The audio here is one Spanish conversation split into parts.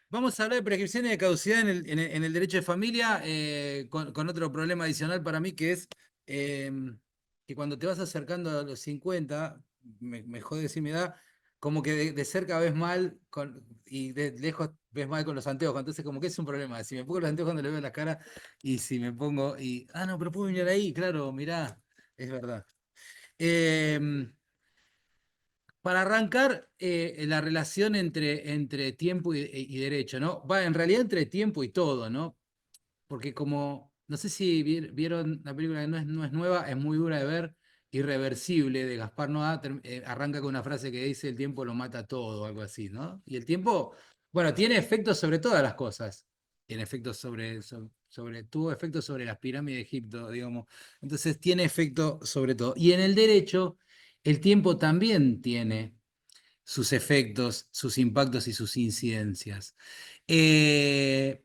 Vamos a hablar de prescripción y de caducidad en el derecho de familia, con otro problema adicional para mí, que es que cuando te vas acercando a los 50, me jode decir mi edad, como que de cerca ves mal y de lejos ves mal con los anteojos. Entonces, como que es un problema. Si me pongo los anteojos cuando le veo la cara, y si me pongo no, pero puedo mirar ahí, claro, mirá, es verdad. Em, para arrancar, la relación entre tiempo y derecho, ¿no? Va, en realidad entre tiempo y todo, ¿no? Porque como, no sé si vieron la película que no es nueva, es muy dura de ver, Irreversible, de Gaspar Noé, arranca con una frase que dice: el tiempo lo mata todo, o algo así, ¿no? Y el tiempo, bueno, tiene efectos sobre todas las cosas. Tiene efectos tuvo efectos sobre las pirámides de Egipto, digamos. Entonces tiene efecto sobre todo. Y en el derecho, el tiempo también tiene sus efectos, sus impactos y sus incidencias. Eh,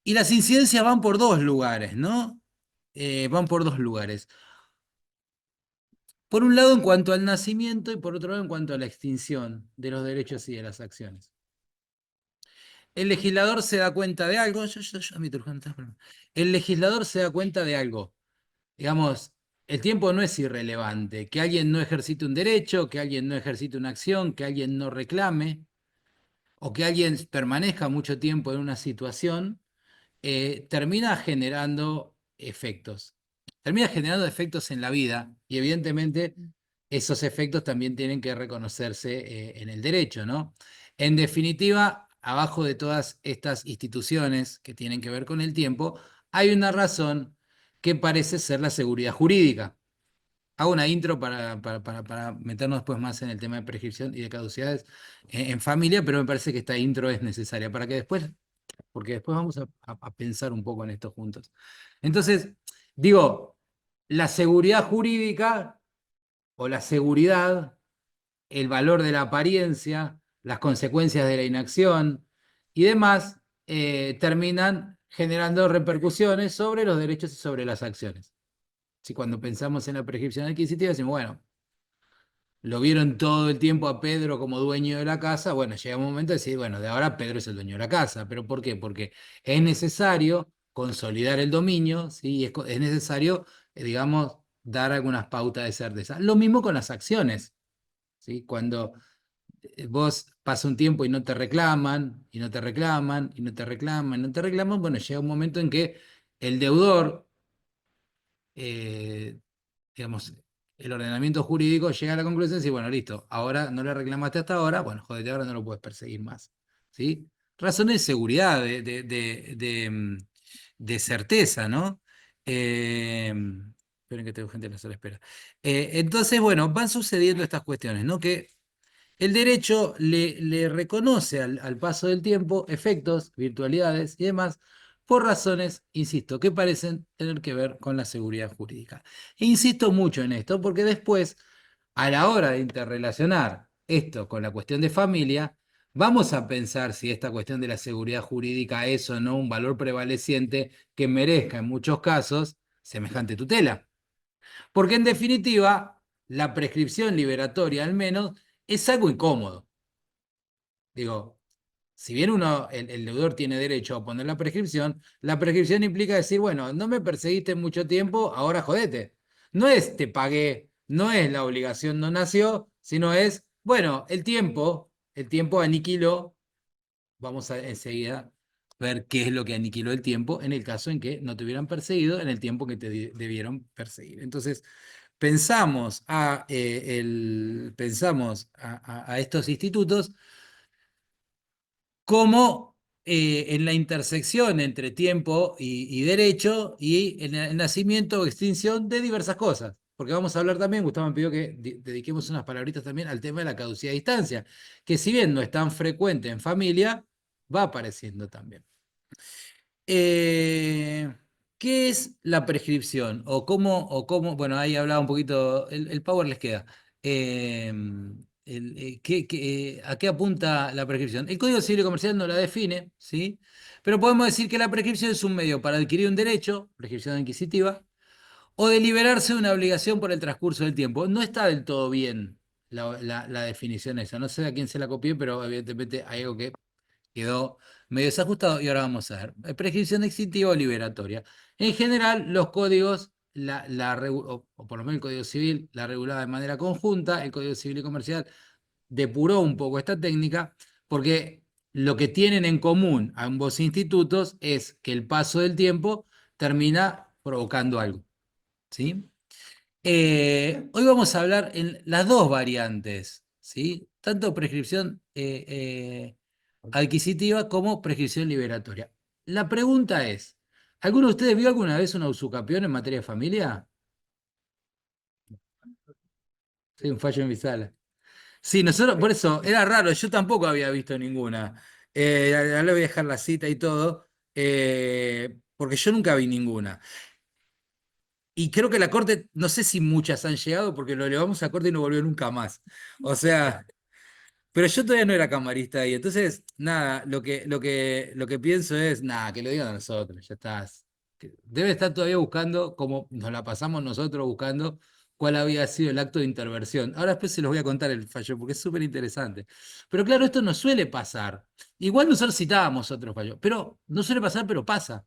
y las incidencias van por dos lugares, ¿no? Van por dos lugares. Por un lado, en cuanto al nacimiento, y por otro lado, en cuanto a la extinción de los derechos y de las acciones. El legislador se da cuenta de algo. Mi turjante, perdón. El legislador se da cuenta de algo. Digamos, el tiempo no es irrelevante. Que alguien no ejercite un derecho, que alguien no ejercite una acción, que alguien no reclame, o que alguien permanezca mucho tiempo en una situación, termina generando efectos. Termina generando efectos en la vida, y evidentemente esos efectos también tienen que reconocerse en el derecho, ¿no? En definitiva, abajo de todas estas instituciones que tienen que ver con el tiempo, hay una razón que parece ser la seguridad jurídica. Hago una intro para meternos después más en el tema de prescripción y de caducidades en familia, pero me parece que esta intro es necesaria para que después, porque después vamos a pensar un poco en esto juntos. Entonces, digo, la seguridad jurídica o la seguridad, el valor de la apariencia, las consecuencias de la inacción y demás, terminan generando repercusiones sobre los derechos y sobre las acciones. Si cuando pensamos en la prescripción adquisitiva decimos, bueno, lo vieron todo el tiempo a Pedro como dueño de la casa, bueno, llega un momento de decir, bueno, de ahora Pedro es el dueño de la casa. ¿Pero por qué? Porque es necesario consolidar el dominio, ¿sí? Es necesario, digamos, dar algunas pautas de certeza. Lo mismo con las acciones, ¿sí? Cuando vos pasa un tiempo y no te reclaman, y no te reclaman, y no te reclaman, y no te reclaman, bueno, llega un momento en que el deudor, eh, digamos, el ordenamiento jurídico llega a la conclusión de decir, bueno, listo, ahora no le reclamaste hasta ahora, bueno, jodete, ahora no lo puedes perseguir más. ¿Sí? Razones de seguridad, de certeza, ¿no? Eh, Esperen que tengo gente en la sala de espera. Entonces, bueno, van sucediendo estas cuestiones, ¿no? Que el derecho le reconoce al paso del tiempo efectos, virtualidades y demás, por razones, insisto, que parecen tener que ver con la seguridad jurídica. E insisto mucho en esto porque después, a la hora de interrelacionar esto con la cuestión de familia, vamos a pensar si esta cuestión de la seguridad jurídica es o no un valor prevaleciente que merezca en muchos casos semejante tutela. Porque en definitiva, la prescripción liberatoria al menos es algo incómodo. Digo, si bien el deudor tiene derecho a poner la prescripción implica decir, bueno, no me perseguiste mucho tiempo, ahora jodete. No es te pagué, no es la obligación no nació, sino es, bueno, el tiempo aniquiló. Vamos a enseguida ver qué es lo que aniquiló el tiempo en el caso en que no te hubieran perseguido en el tiempo que te debieron perseguir. Entonces, pensamos a estos institutos como en la intersección entre tiempo y derecho, y en el nacimiento o extinción de diversas cosas. Porque vamos a hablar también, Gustavo me pidió que dediquemos unas palabritas también al tema de la caducidad a distancia, que si bien no es tan frecuente en familia, va apareciendo también. Eh, ¿Qué es la prescripción? Bueno, ahí hablaba un poquito, el power les queda. Eh, ¿A qué apunta la prescripción? El Código Civil y Comercial no la define, ¿sí? Pero podemos decir que la prescripción es un medio para adquirir un derecho, prescripción adquisitiva, o de liberarse de una obligación por el transcurso del tiempo. No está del todo bien la definición esa. No sé a quién se la copié, pero evidentemente hay algo que quedó medio desajustado y ahora vamos a ver. Prescripción extintiva o liberatoria. En general, los códigos, o por lo menos el Código Civil, la regulaba de manera conjunta, el Código Civil y Comercial depuró un poco esta técnica porque lo que tienen en común ambos institutos es que el paso del tiempo termina provocando algo, ¿sí? Hoy vamos a hablar en las dos variantes, ¿sí? Tanto prescripción adquisitiva como prescripción liberatoria. La pregunta es, ¿alguno de ustedes vio alguna vez una usucapión en materia de familia? Sí, un fallo en mi sala. Sí, nosotros, por eso, era raro, yo tampoco había visto ninguna. Ya le voy a dejar la cita y todo, porque yo nunca vi ninguna. Y creo que la corte, no sé si muchas han llegado, porque lo llevamos a corte y no volvió nunca más. O sea, pero yo todavía no era camarista ahí. Entonces, nada, lo que pienso es, nada, que lo digan a nosotros, ya estás. Debe estar todavía buscando, como nos la pasamos nosotros buscando, cuál había sido el acto de intervención. Ahora después se los voy a contar el fallo, porque es súper interesante. Pero claro, esto no suele pasar. Igual nosotros citábamos otros fallos, pero no suele pasar, pero pasa.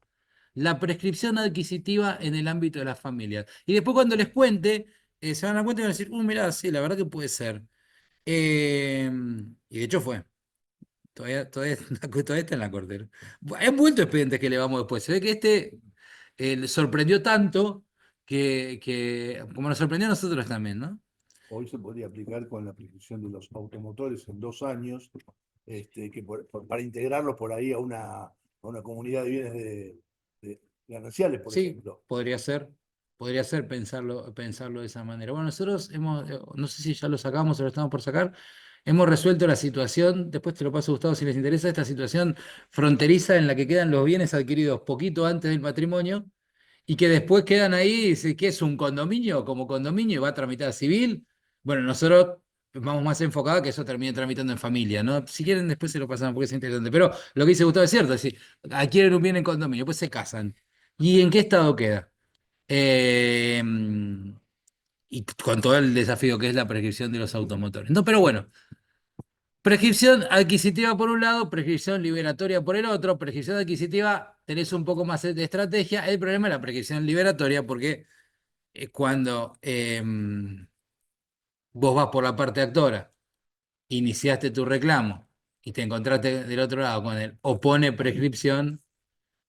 La prescripción adquisitiva en el ámbito de las familias. Y después cuando les cuente, se van a dar cuenta y van a decir, mirá, sí, la verdad que puede ser. Y de hecho fue. Todavía está en la corte. Han vuelto expedientes que le vamos después. Se ve que este le sorprendió tanto como nos sorprendió a nosotros también, ¿no? Hoy se podría aplicar con la prescripción de los automotores en 2 años, para integrarlos por ahí a una comunidad de bienes de gananciales, por Sí, ejemplo. podría ser pensarlo de esa manera. Bueno, nosotros no sé si ya lo sacamos o lo estamos por sacar, hemos resuelto la situación, después te lo paso a Gustavo si les interesa, esta situación fronteriza en la que quedan los bienes adquiridos poquito antes del matrimonio y que después quedan ahí, dice, ¿qué es un condominio? Como condominio y va a tramitar civil. Bueno, nosotros vamos más enfocados a que eso termine tramitando en familia, ¿no? Si quieren, después se lo pasamos porque es interesante. Pero lo que dice Gustavo es cierto, es decir, adquieren un bien en condominio, pues se casan. ¿Y en qué estado queda? Eh, y con todo el desafío que es la prescripción de los automotores. No, pero bueno, prescripción adquisitiva por un lado, prescripción liberatoria por el otro. Prescripción adquisitiva tenés un poco más de estrategia. El problema es la prescripción liberatoria porque cuando vos vas por la parte actora, iniciaste tu reclamo y te encontraste del otro lado con el opone prescripción,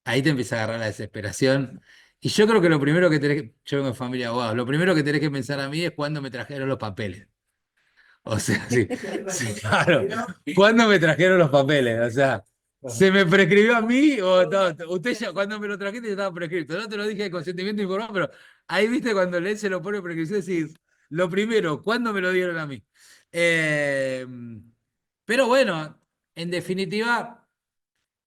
ahí te empieza a agarrar la desesperación. Y yo creo que lo primero que tenés que, yo vengo de familia de abogados, lo primero que tenés que pensar a mí es cuándo me trajeron los papeles. O sea, sí, sí, claro. ¿Cuándo me trajeron los papeles? O sea, ¿se me prescribió a mí o no? Usted ya, cuando me lo trajiste ya estaba prescrito. No te lo dije de consentimiento informado, pero ahí viste cuando lees se lo pone prescripción, decís, lo primero, ¿cuándo me lo dieron a mí? Eh, pero bueno, en definitiva,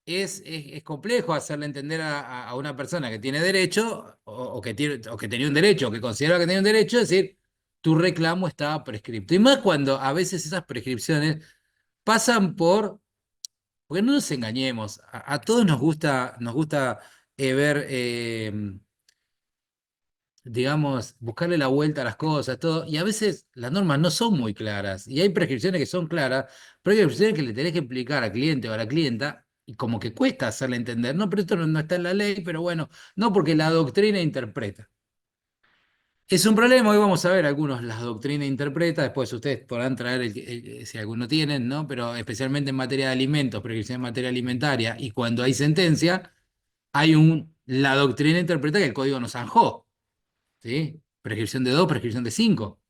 es complejo hacerle entender a una persona que tiene derecho o que tenía un derecho o que considera que tenía un derecho, es decir, tu reclamo estaba prescripto. Y más cuando a veces esas prescripciones pasan porque no nos engañemos, a todos nos gusta ver, digamos, buscarle la vuelta a las cosas, todo, y a veces las normas no son muy claras, y hay prescripciones que son claras, pero hay prescripciones que le tenés que explicar al cliente o a la clienta, y como que cuesta hacerle entender, no, pero esto no está en la ley, pero bueno, no porque la doctrina interpreta. Es un problema, hoy vamos a ver algunos, las doctrinas interpreta, después ustedes podrán traer si alguno tienen, ¿no? Pero especialmente en materia de alimentos, prescripción en materia alimentaria, y cuando hay sentencia, la doctrina interpreta que el código nos zanjó. ¿Sí? Prescripción de 2, prescripción de 5,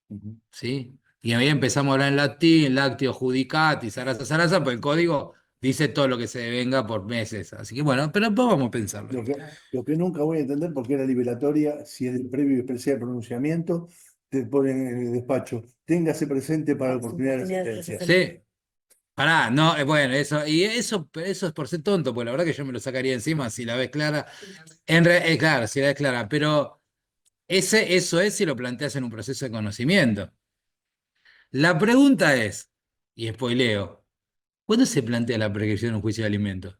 Ujú. ¿sí? Y ahí empezamos a hablar en latín, lactio judicati, zaraza, zaraza, pues el código dice todo lo que se devenga por meses. Así que bueno, pero después vamos a pensarlo. Lo que nunca voy a entender por qué la liberatoria, si es el previo y especial pronunciamiento, te ponen en el despacho. Téngase presente para la oportunidad de la sentencia. Sí, pará, no, bueno, eso es por ser tonto, pues la verdad que yo me lo sacaría encima si la ves clara. Claro, si la ves clara, pero eso es si lo planteas en un proceso de conocimiento. La pregunta es, y spoileo, ¿cuándo se plantea la prescripción en un juicio de alimentos?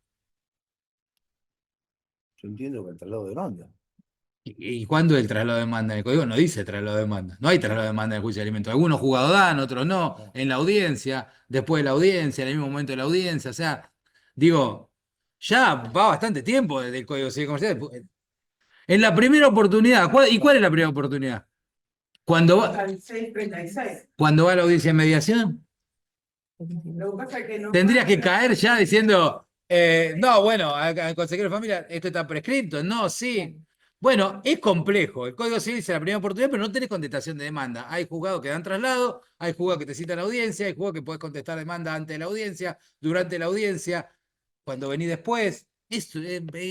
Yo entiendo que el traslado de demanda. ¿Y cuándo el traslado de demanda? En el código no dice traslado de demanda. No hay traslado de demanda en el juicio de alimentos. Algunos juzgados dan, otros no. No. En la audiencia, después de la audiencia, en el mismo momento de la audiencia. O sea, digo, ya va bastante tiempo desde el Código Civil Comercial. En la primera oportunidad, ¿y cuál es la primera oportunidad? Cuando va, 636. cuando va a la audiencia de mediación. Lo que pasa es que no Tendrías que pasa. caer ya diciendo, no, bueno, al consejero de familia, esto está prescripto. No, sí. Bueno, es complejo. El Código Civil dice la primera oportunidad, pero no tenés contestación de demanda. Hay juzgados que dan traslado, hay juzgados que te citan audiencia, hay juzgados que podés contestar demanda antes de la audiencia, durante la audiencia, cuando venís después. Es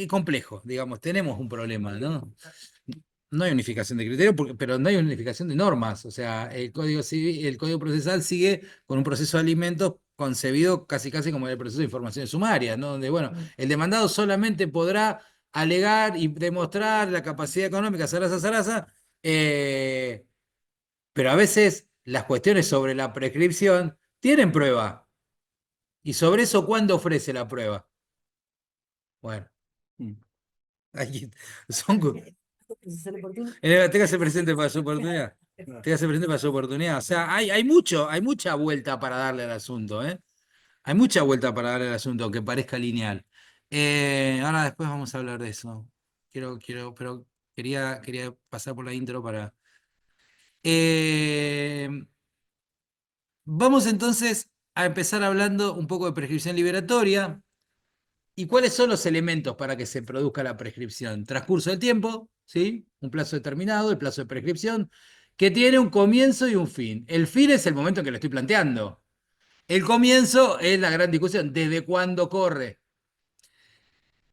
complejo, digamos, tenemos un problema, ¿no? No hay unificación de criterios, pero no hay unificación de normas. O sea, el Código Civil, el Código Procesal sigue con un proceso de alimentos concebido casi como el proceso de informaciones sumarias, ¿no? Donde, bueno, el demandado solamente podrá alegar y demostrar la capacidad económica, zaraza, pero a veces las cuestiones sobre la prescripción tienen prueba. ¿Y sobre eso cuándo ofrece la prueba? Bueno, Mm. ahí son, téngase presente para su oportunidad. Claro. Téngase presente para su oportunidad. O sea, hay mucha vuelta para darle al asunto, ¿eh? Hay mucha vuelta para darle al asunto, aunque parezca lineal. Ahora después vamos a hablar de eso. Pero quería pasar por la intro para. Eh, Vamos entonces a empezar hablando un poco de prescripción liberatoria. ¿Y cuáles son los elementos para que se produzca la prescripción? Transcurso del tiempo, ¿sí? Un plazo determinado, el plazo de prescripción, que tiene un comienzo y un fin. El fin es el momento en que lo estoy planteando. El comienzo es la gran discusión, ¿desde cuándo corre?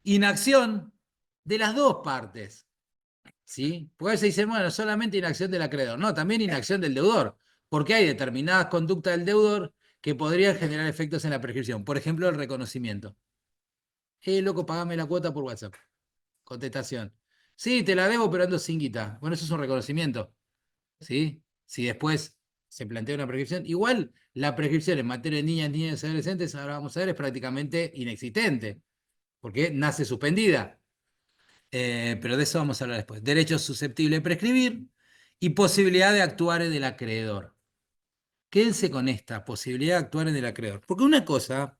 Inacción de las dos partes, ¿sí? Porque a veces dicen, bueno, solamente inacción del acreedor. No, también inacción del deudor, porque hay determinadas conductas del deudor que podrían generar efectos en la prescripción. Por ejemplo, el reconocimiento. Loco, pagame la cuota por WhatsApp. Contestación. Sí, te la debo, pero ando sin guita. Bueno, eso es un reconocimiento. ¿Sí? Si después se plantea una prescripción, igual la prescripción en materia de niñas, niños y adolescentes, ahora vamos a ver, es prácticamente inexistente, porque nace suspendida. Pero de eso vamos a hablar después. Derecho susceptible de prescribir y posibilidad de actuar en el acreedor. Quédense con esta posibilidad de actuar en el acreedor. Porque una cosa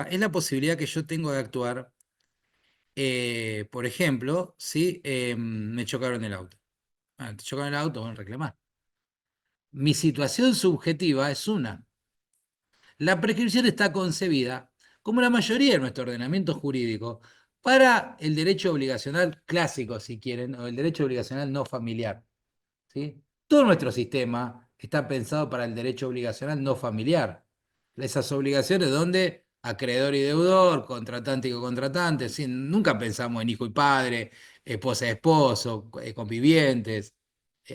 es la posibilidad que yo tengo de actuar. Por ejemplo, si me chocaron el auto. Te chocaron el auto, van a reclamar. Mi situación subjetiva es una. La prescripción está concebida, como la mayoría de nuestro ordenamiento jurídico, para el derecho obligacional clásico, si quieren, o el derecho obligacional no familiar. ¿Sí? Todo nuestro sistema está pensado para el derecho obligacional no familiar. Esas obligaciones donde acreedor y deudor, contratante y contratante, ¿sí? Nunca pensamos en hijo y padre, esposa y esposo, convivientes,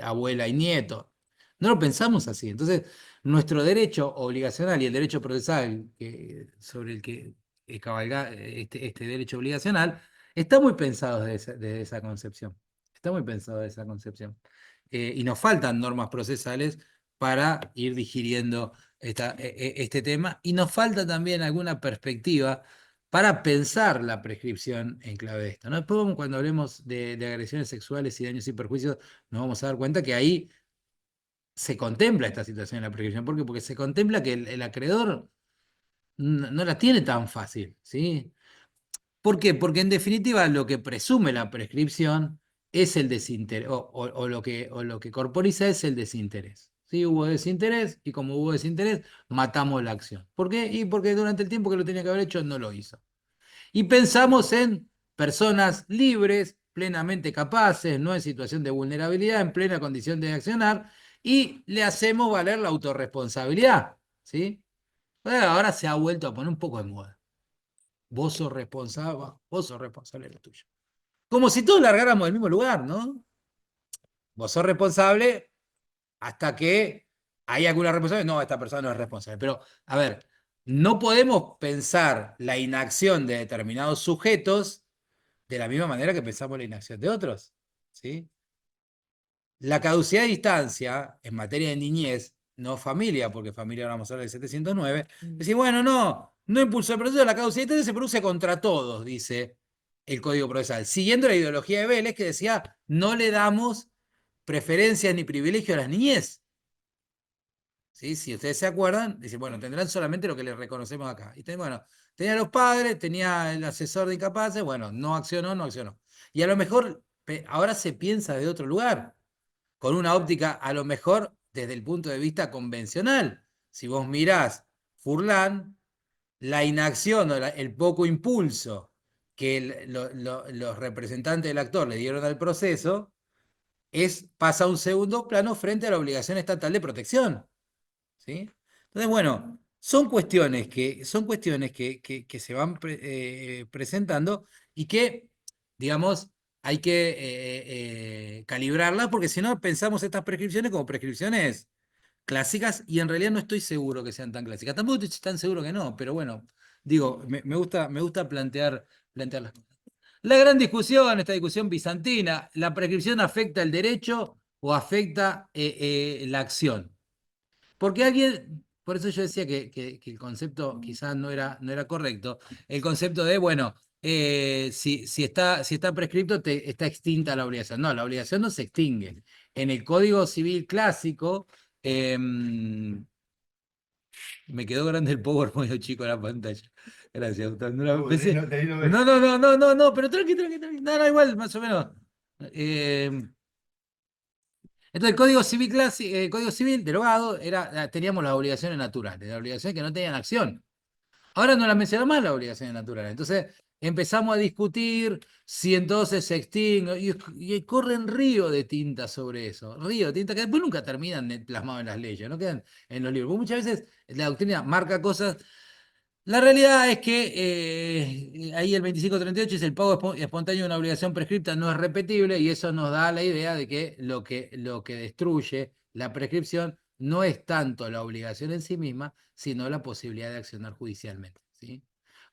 abuela y nieto. No lo pensamos así. Entonces, nuestro derecho obligacional y el derecho procesal sobre el que cabalga este derecho obligacional está muy pensado desde esa concepción. Está muy pensado de esa concepción. Y nos faltan normas procesales para ir digiriendo este tema, y nos falta también alguna perspectiva para pensar la prescripción en clave de esto, ¿no? Después, cuando hablemos de agresiones sexuales y daños y perjuicios, nos vamos a dar cuenta que ahí se contempla esta situación en la prescripción. ¿Por qué? Porque se contempla que el acreedor no la tiene tan fácil, ¿sí? ¿Por qué? Porque en definitiva lo que presume la prescripción es el desinterés, o lo que corporiza es el desinterés. ¿Sí? Hubo desinterés, y como hubo desinterés, matamos la acción. ¿Por qué? Y porque durante el tiempo que lo tenía que haber hecho no lo hizo. Y pensamos en personas libres, plenamente capaces, no en situación de vulnerabilidad, en plena condición de accionar, y le hacemos valer la autorresponsabilidad. ¿Sí? Ahora se ha vuelto a poner un poco de moda. Vos sos responsable de lo tuyo. Como si todos largáramos del mismo lugar, ¿no? Vos sos responsable hasta que hay alguna responsable. No, esta persona no es responsable. Pero, a ver, no podemos pensar la inacción de determinados sujetos de la misma manera que pensamos la inacción de otros. ¿Sí? La caducidad de distancia en materia de niñez, no familia, porque familia ahora vamos a hablar del 709, decir, bueno, no impulsó el proceso, la caducidad de distancia se produce contra todos, dice el Código Procesal, siguiendo la ideología de Vélez que decía, no le damos preferencias ni privilegios a las niñez. ¿Sí? Si ustedes se acuerdan, dice, bueno, tendrán solamente lo que les reconocemos acá. Y bueno, tenía los padres, tenía el asesor de incapaces, bueno, no accionó, no accionó. Y a lo mejor ahora se piensa de otro lugar, con una óptica a lo mejor desde el punto de vista convencional. Si vos mirás Furlan, la inacción o el poco impulso que los representantes del actor le dieron al proceso, pasa a un segundo plano frente a la obligación estatal de protección. ¿Sí? Entonces, bueno, son cuestiones que se van presentando y que, digamos, hay que calibrarlas porque si no pensamos estas prescripciones como prescripciones clásicas y en realidad no estoy seguro que sean tan clásicas. Tampoco estoy tan seguro que no, pero bueno, digo, me gusta plantearlas. La gran discusión, esta discusión bizantina, ¿la prescripción afecta el derecho o afecta la acción? Porque alguien, por eso yo decía que el concepto quizás no era correcto, el concepto de, bueno, si está prescripto, está extinta la obligación. No, la obligación no se extingue. En el Código Civil clásico, me quedó grande el PowerPoint chico en la pantalla. Gracias, Gustavo. No, no, pero tranqui. No, igual, más o menos. Entonces, el Código Civil clásico, Código Civil derogado, teníamos las obligaciones naturales, las obligaciones que no tenían acción. Ahora no las menciona más las obligaciones naturales. Entonces, empezamos a discutir si entonces se extingue, y corren río de tinta sobre eso, río de tinta que después nunca terminan plasmados en las leyes, no quedan en los libros. Porque muchas veces la doctrina marca cosas. La realidad es que ahí el 2538 es el pago espontáneo de una obligación prescripta, no es repetible y eso nos da la idea de que lo que destruye la prescripción no es tanto la obligación en sí misma, sino la posibilidad de accionar judicialmente. ¿Sí?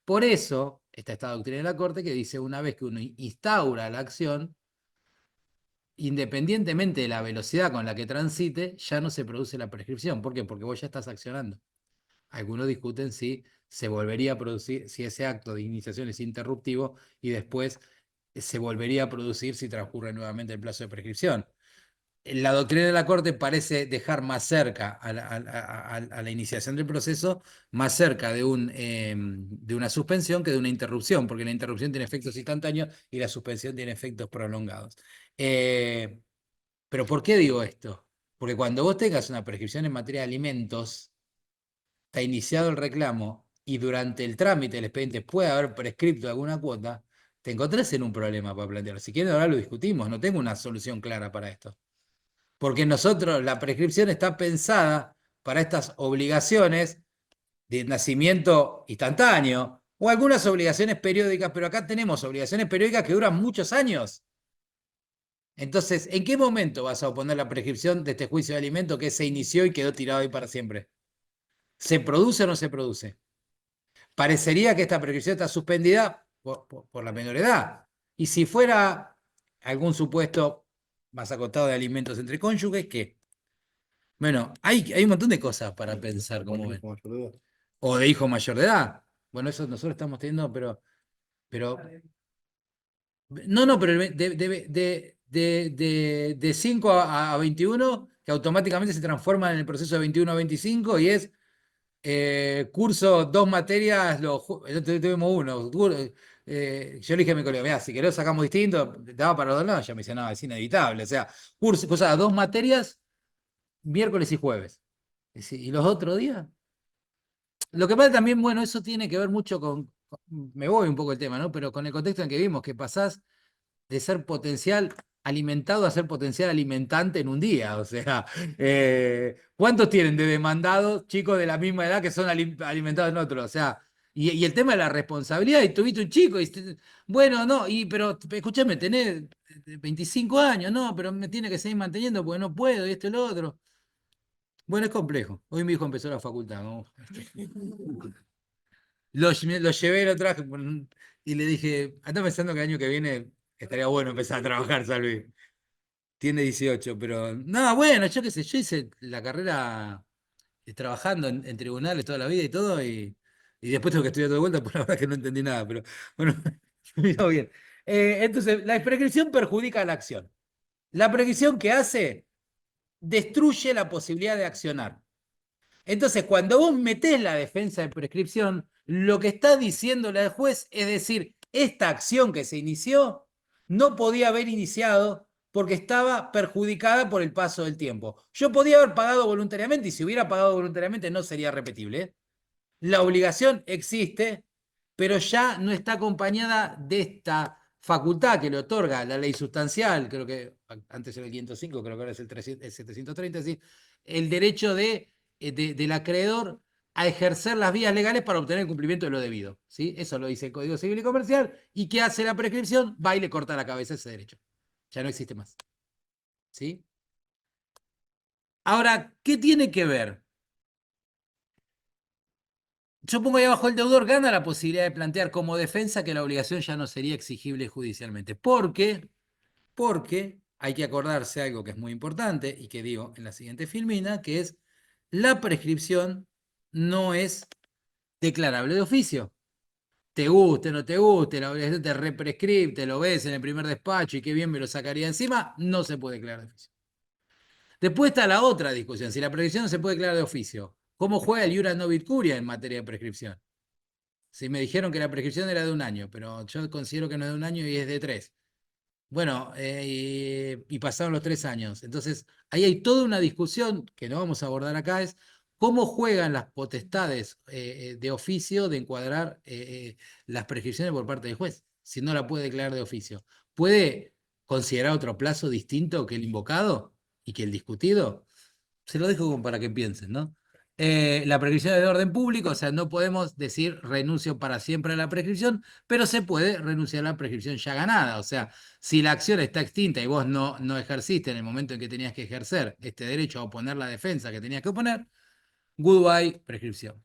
Por eso está esta doctrina de la Corte que dice una vez que uno instaura la acción, independientemente de la velocidad con la que transite, ya no se produce la prescripción. ¿Por qué? Porque vos ya estás accionando. Algunos discuten si se volvería a producir, si ese acto de iniciación es interruptivo y después se volvería a producir si transcurre nuevamente el plazo de prescripción. La doctrina de la Corte parece dejar más cerca a la iniciación del proceso, más cerca de una suspensión que de una interrupción, porque la interrupción tiene efectos instantáneos y la suspensión tiene efectos prolongados. Pero ¿por qué digo esto? Porque cuando vos tengas una prescripción en materia de alimentos, está iniciado el reclamo y durante el trámite del expediente puede haber prescripto alguna cuota, te encontrás en un problema para plantearlo. Si quieren ahora lo discutimos, no tengo una solución clara para esto. Porque nosotros, la prescripción está pensada para estas obligaciones de nacimiento instantáneo o algunas obligaciones periódicas, pero acá tenemos obligaciones periódicas que duran muchos años. Entonces, ¿en qué momento vas a oponer la prescripción de este juicio de alimento que se inició y quedó tirado ahí para siempre? ¿Se produce o no se produce? Parecería que esta prescripción está suspendida por la menor edad. Y si fuera algún supuesto más acotado de alimentos entre cónyuges, ¿qué? Bueno, hay un montón de cosas para pensar, como ven. O de hijo mayor de edad. Bueno, eso nosotros estamos teniendo, pero no, pero de 5 a 21, que automáticamente se transforma en el proceso de 21 a 25 y es curso, 2 materias, tuvimos uno. Yo le dije a mi colega, mira, si querés sacamos distinto, te daba para los dos lados, ya me dice, no, es inevitable. O sea, curso, 2 materias, miércoles y jueves. ¿Y los otros días? Lo que pasa también, bueno, eso tiene que ver mucho me voy un poco el tema, ¿no? Pero con el contexto en que vimos, que pasás de ser potencial alimentado a ser potencial alimentante en un día. O sea, ¿cuántos tienen de demandados chicos de la misma edad que son alimentados en otro? O sea, y el tema de la responsabilidad, y tuviste un chico, bueno, no, pero escúchame, tenés 25 años, no, pero me tiene que seguir manteniendo porque no puedo, y esto y lo otro. Bueno, es complejo. Hoy mi hijo empezó la facultad, ¿no? Lo llevé, lo traje y le dije, anda pensando que el año que viene estaría bueno empezar a trabajar, Salvi. Tiene 18, pero no, bueno, yo qué sé, yo hice la carrera trabajando en tribunales toda la vida y todo, y después tengo que estudiar todo de vuelta, por la verdad que no entendí nada, pero bueno, Miró bien. Entonces, la prescripción perjudica la acción. La prescripción que hace destruye la posibilidad de accionar. Entonces, cuando vos metés la defensa de prescripción, lo que está diciéndole al juez es decir, esta acción que se inició no podía haber iniciado porque estaba perjudicada por el paso del tiempo. Yo podía haber pagado voluntariamente y si hubiera pagado voluntariamente no sería repetible, ¿eh? La obligación existe, pero ya no está acompañada de esta facultad que le otorga la ley sustancial, creo que antes era el 505, creo que ahora es el 730, es decir, el derecho del acreedor a ejercer las vías legales para obtener el cumplimiento de lo debido. ¿Sí? Eso lo dice el Código Civil y Comercial. ¿Y qué hace la prescripción? Va y le corta la cabeza a ese derecho. Ya no existe más. ¿Sí? Ahora, ¿qué tiene que ver? Yo pongo ahí abajo el deudor gana la posibilidad de plantear como defensa que la obligación ya no sería exigible judicialmente. ¿Por qué? Porque hay que acordarse algo que es muy importante y que digo en la siguiente filmina, que es la prescripción no es declarable de oficio. Te guste, no te guste, la obligación te represcripte, lo ves en el primer despacho y qué bien me lo sacaría encima, no se puede declarar de oficio. Después está la otra discusión, si la prescripción no se puede declarar de oficio, ¿cómo juega el iura novit curia en materia de prescripción? Si me dijeron que la prescripción era de 1 año, pero yo considero que no es de 1 año y es de 3. Bueno, y pasaron los 3 años. Entonces, ahí hay toda una discusión que no vamos a abordar acá, es cómo juegan las potestades de oficio de encuadrar las prescripciones por parte del juez, si no la puede declarar de oficio. ¿Puede considerar otro plazo distinto que el invocado y que el discutido? Se lo dejo como para que piensen, ¿no? La prescripción es de orden público, o sea, no podemos decir renuncio para siempre a la prescripción, pero se puede renunciar a la prescripción ya ganada. O sea, si la acción está extinta y vos no ejerciste en el momento en que tenías que ejercer este derecho a oponer la defensa que tenías que oponer, goodbye, prescripción.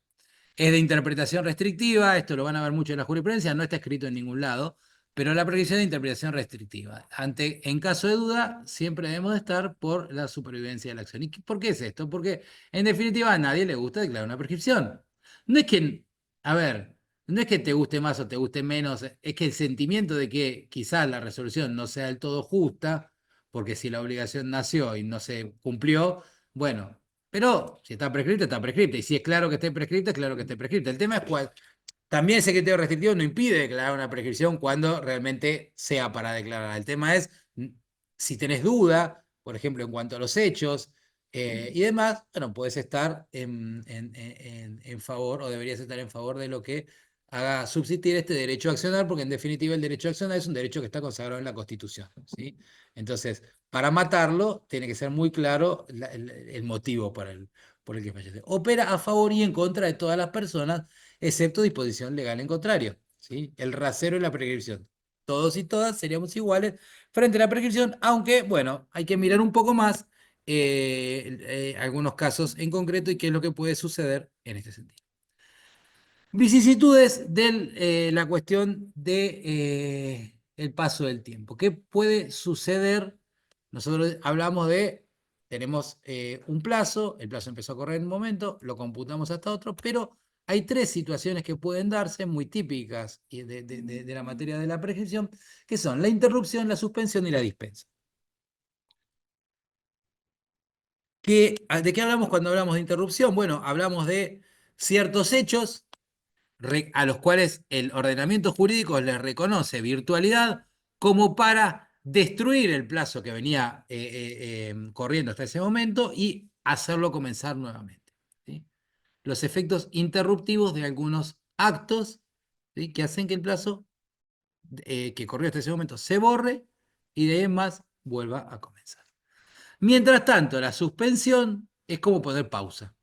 Es de interpretación restrictiva, esto lo van a ver mucho en la jurisprudencia, no está escrito en ningún lado, pero la prescripción de interpretación restrictiva. En caso de duda, siempre debemos estar por la supervivencia de la acción. ¿Y por qué es esto? Porque en definitiva a nadie le gusta declarar una prescripción. No es que, a ver, no es que te guste más o te guste menos, es que el sentimiento de que quizás la resolución no sea del todo justa, porque si la obligación nació y no se cumplió, bueno, pero si está prescripta, está prescripta. Y si es claro que esté prescripta, es claro que esté prescripta. El tema es cuál. También ese criterio restrictivo no impide declarar una prescripción cuando realmente sea para declarar. El tema es si tenés duda, por ejemplo, en cuanto a los hechos y demás, bueno, puedes estar en favor o deberías estar en favor de lo que haga subsistir este derecho a accionar, porque en definitiva el derecho a accionar es un derecho que está consagrado en la Constitución, ¿sí? Entonces, para matarlo, tiene que ser muy claro el motivo por el que fallece. Opera a favor y en contra de todas las personas, excepto disposición legal en contrario, ¿sí? El rasero y la prescripción. Todos y todas seríamos iguales frente a la prescripción, aunque, bueno, hay que mirar un poco más algunos casos en concreto y qué es lo que puede suceder en este sentido. Vicisitudes de la cuestión de el paso del tiempo. ¿Qué puede suceder? Nosotros hablamos de, tenemos un plazo, el plazo empezó a correr en un momento, lo computamos hasta otro, pero hay 3 situaciones que pueden darse, muy típicas de la materia de la prescripción, que son la interrupción, la suspensión y la dispensa. ¿De qué hablamos cuando hablamos de interrupción? Bueno, hablamos de ciertos hechos a los cuales el ordenamiento jurídico les reconoce virtualidad como para destruir el plazo que venía corriendo hasta ese momento y hacerlo comenzar nuevamente, ¿sí? Los efectos interruptivos de algunos actos, ¿sí?, que hacen que el plazo que corrió hasta ese momento se borre y de ahí en más vuelva a comenzar. Mientras tanto, la suspensión es como poner pausa.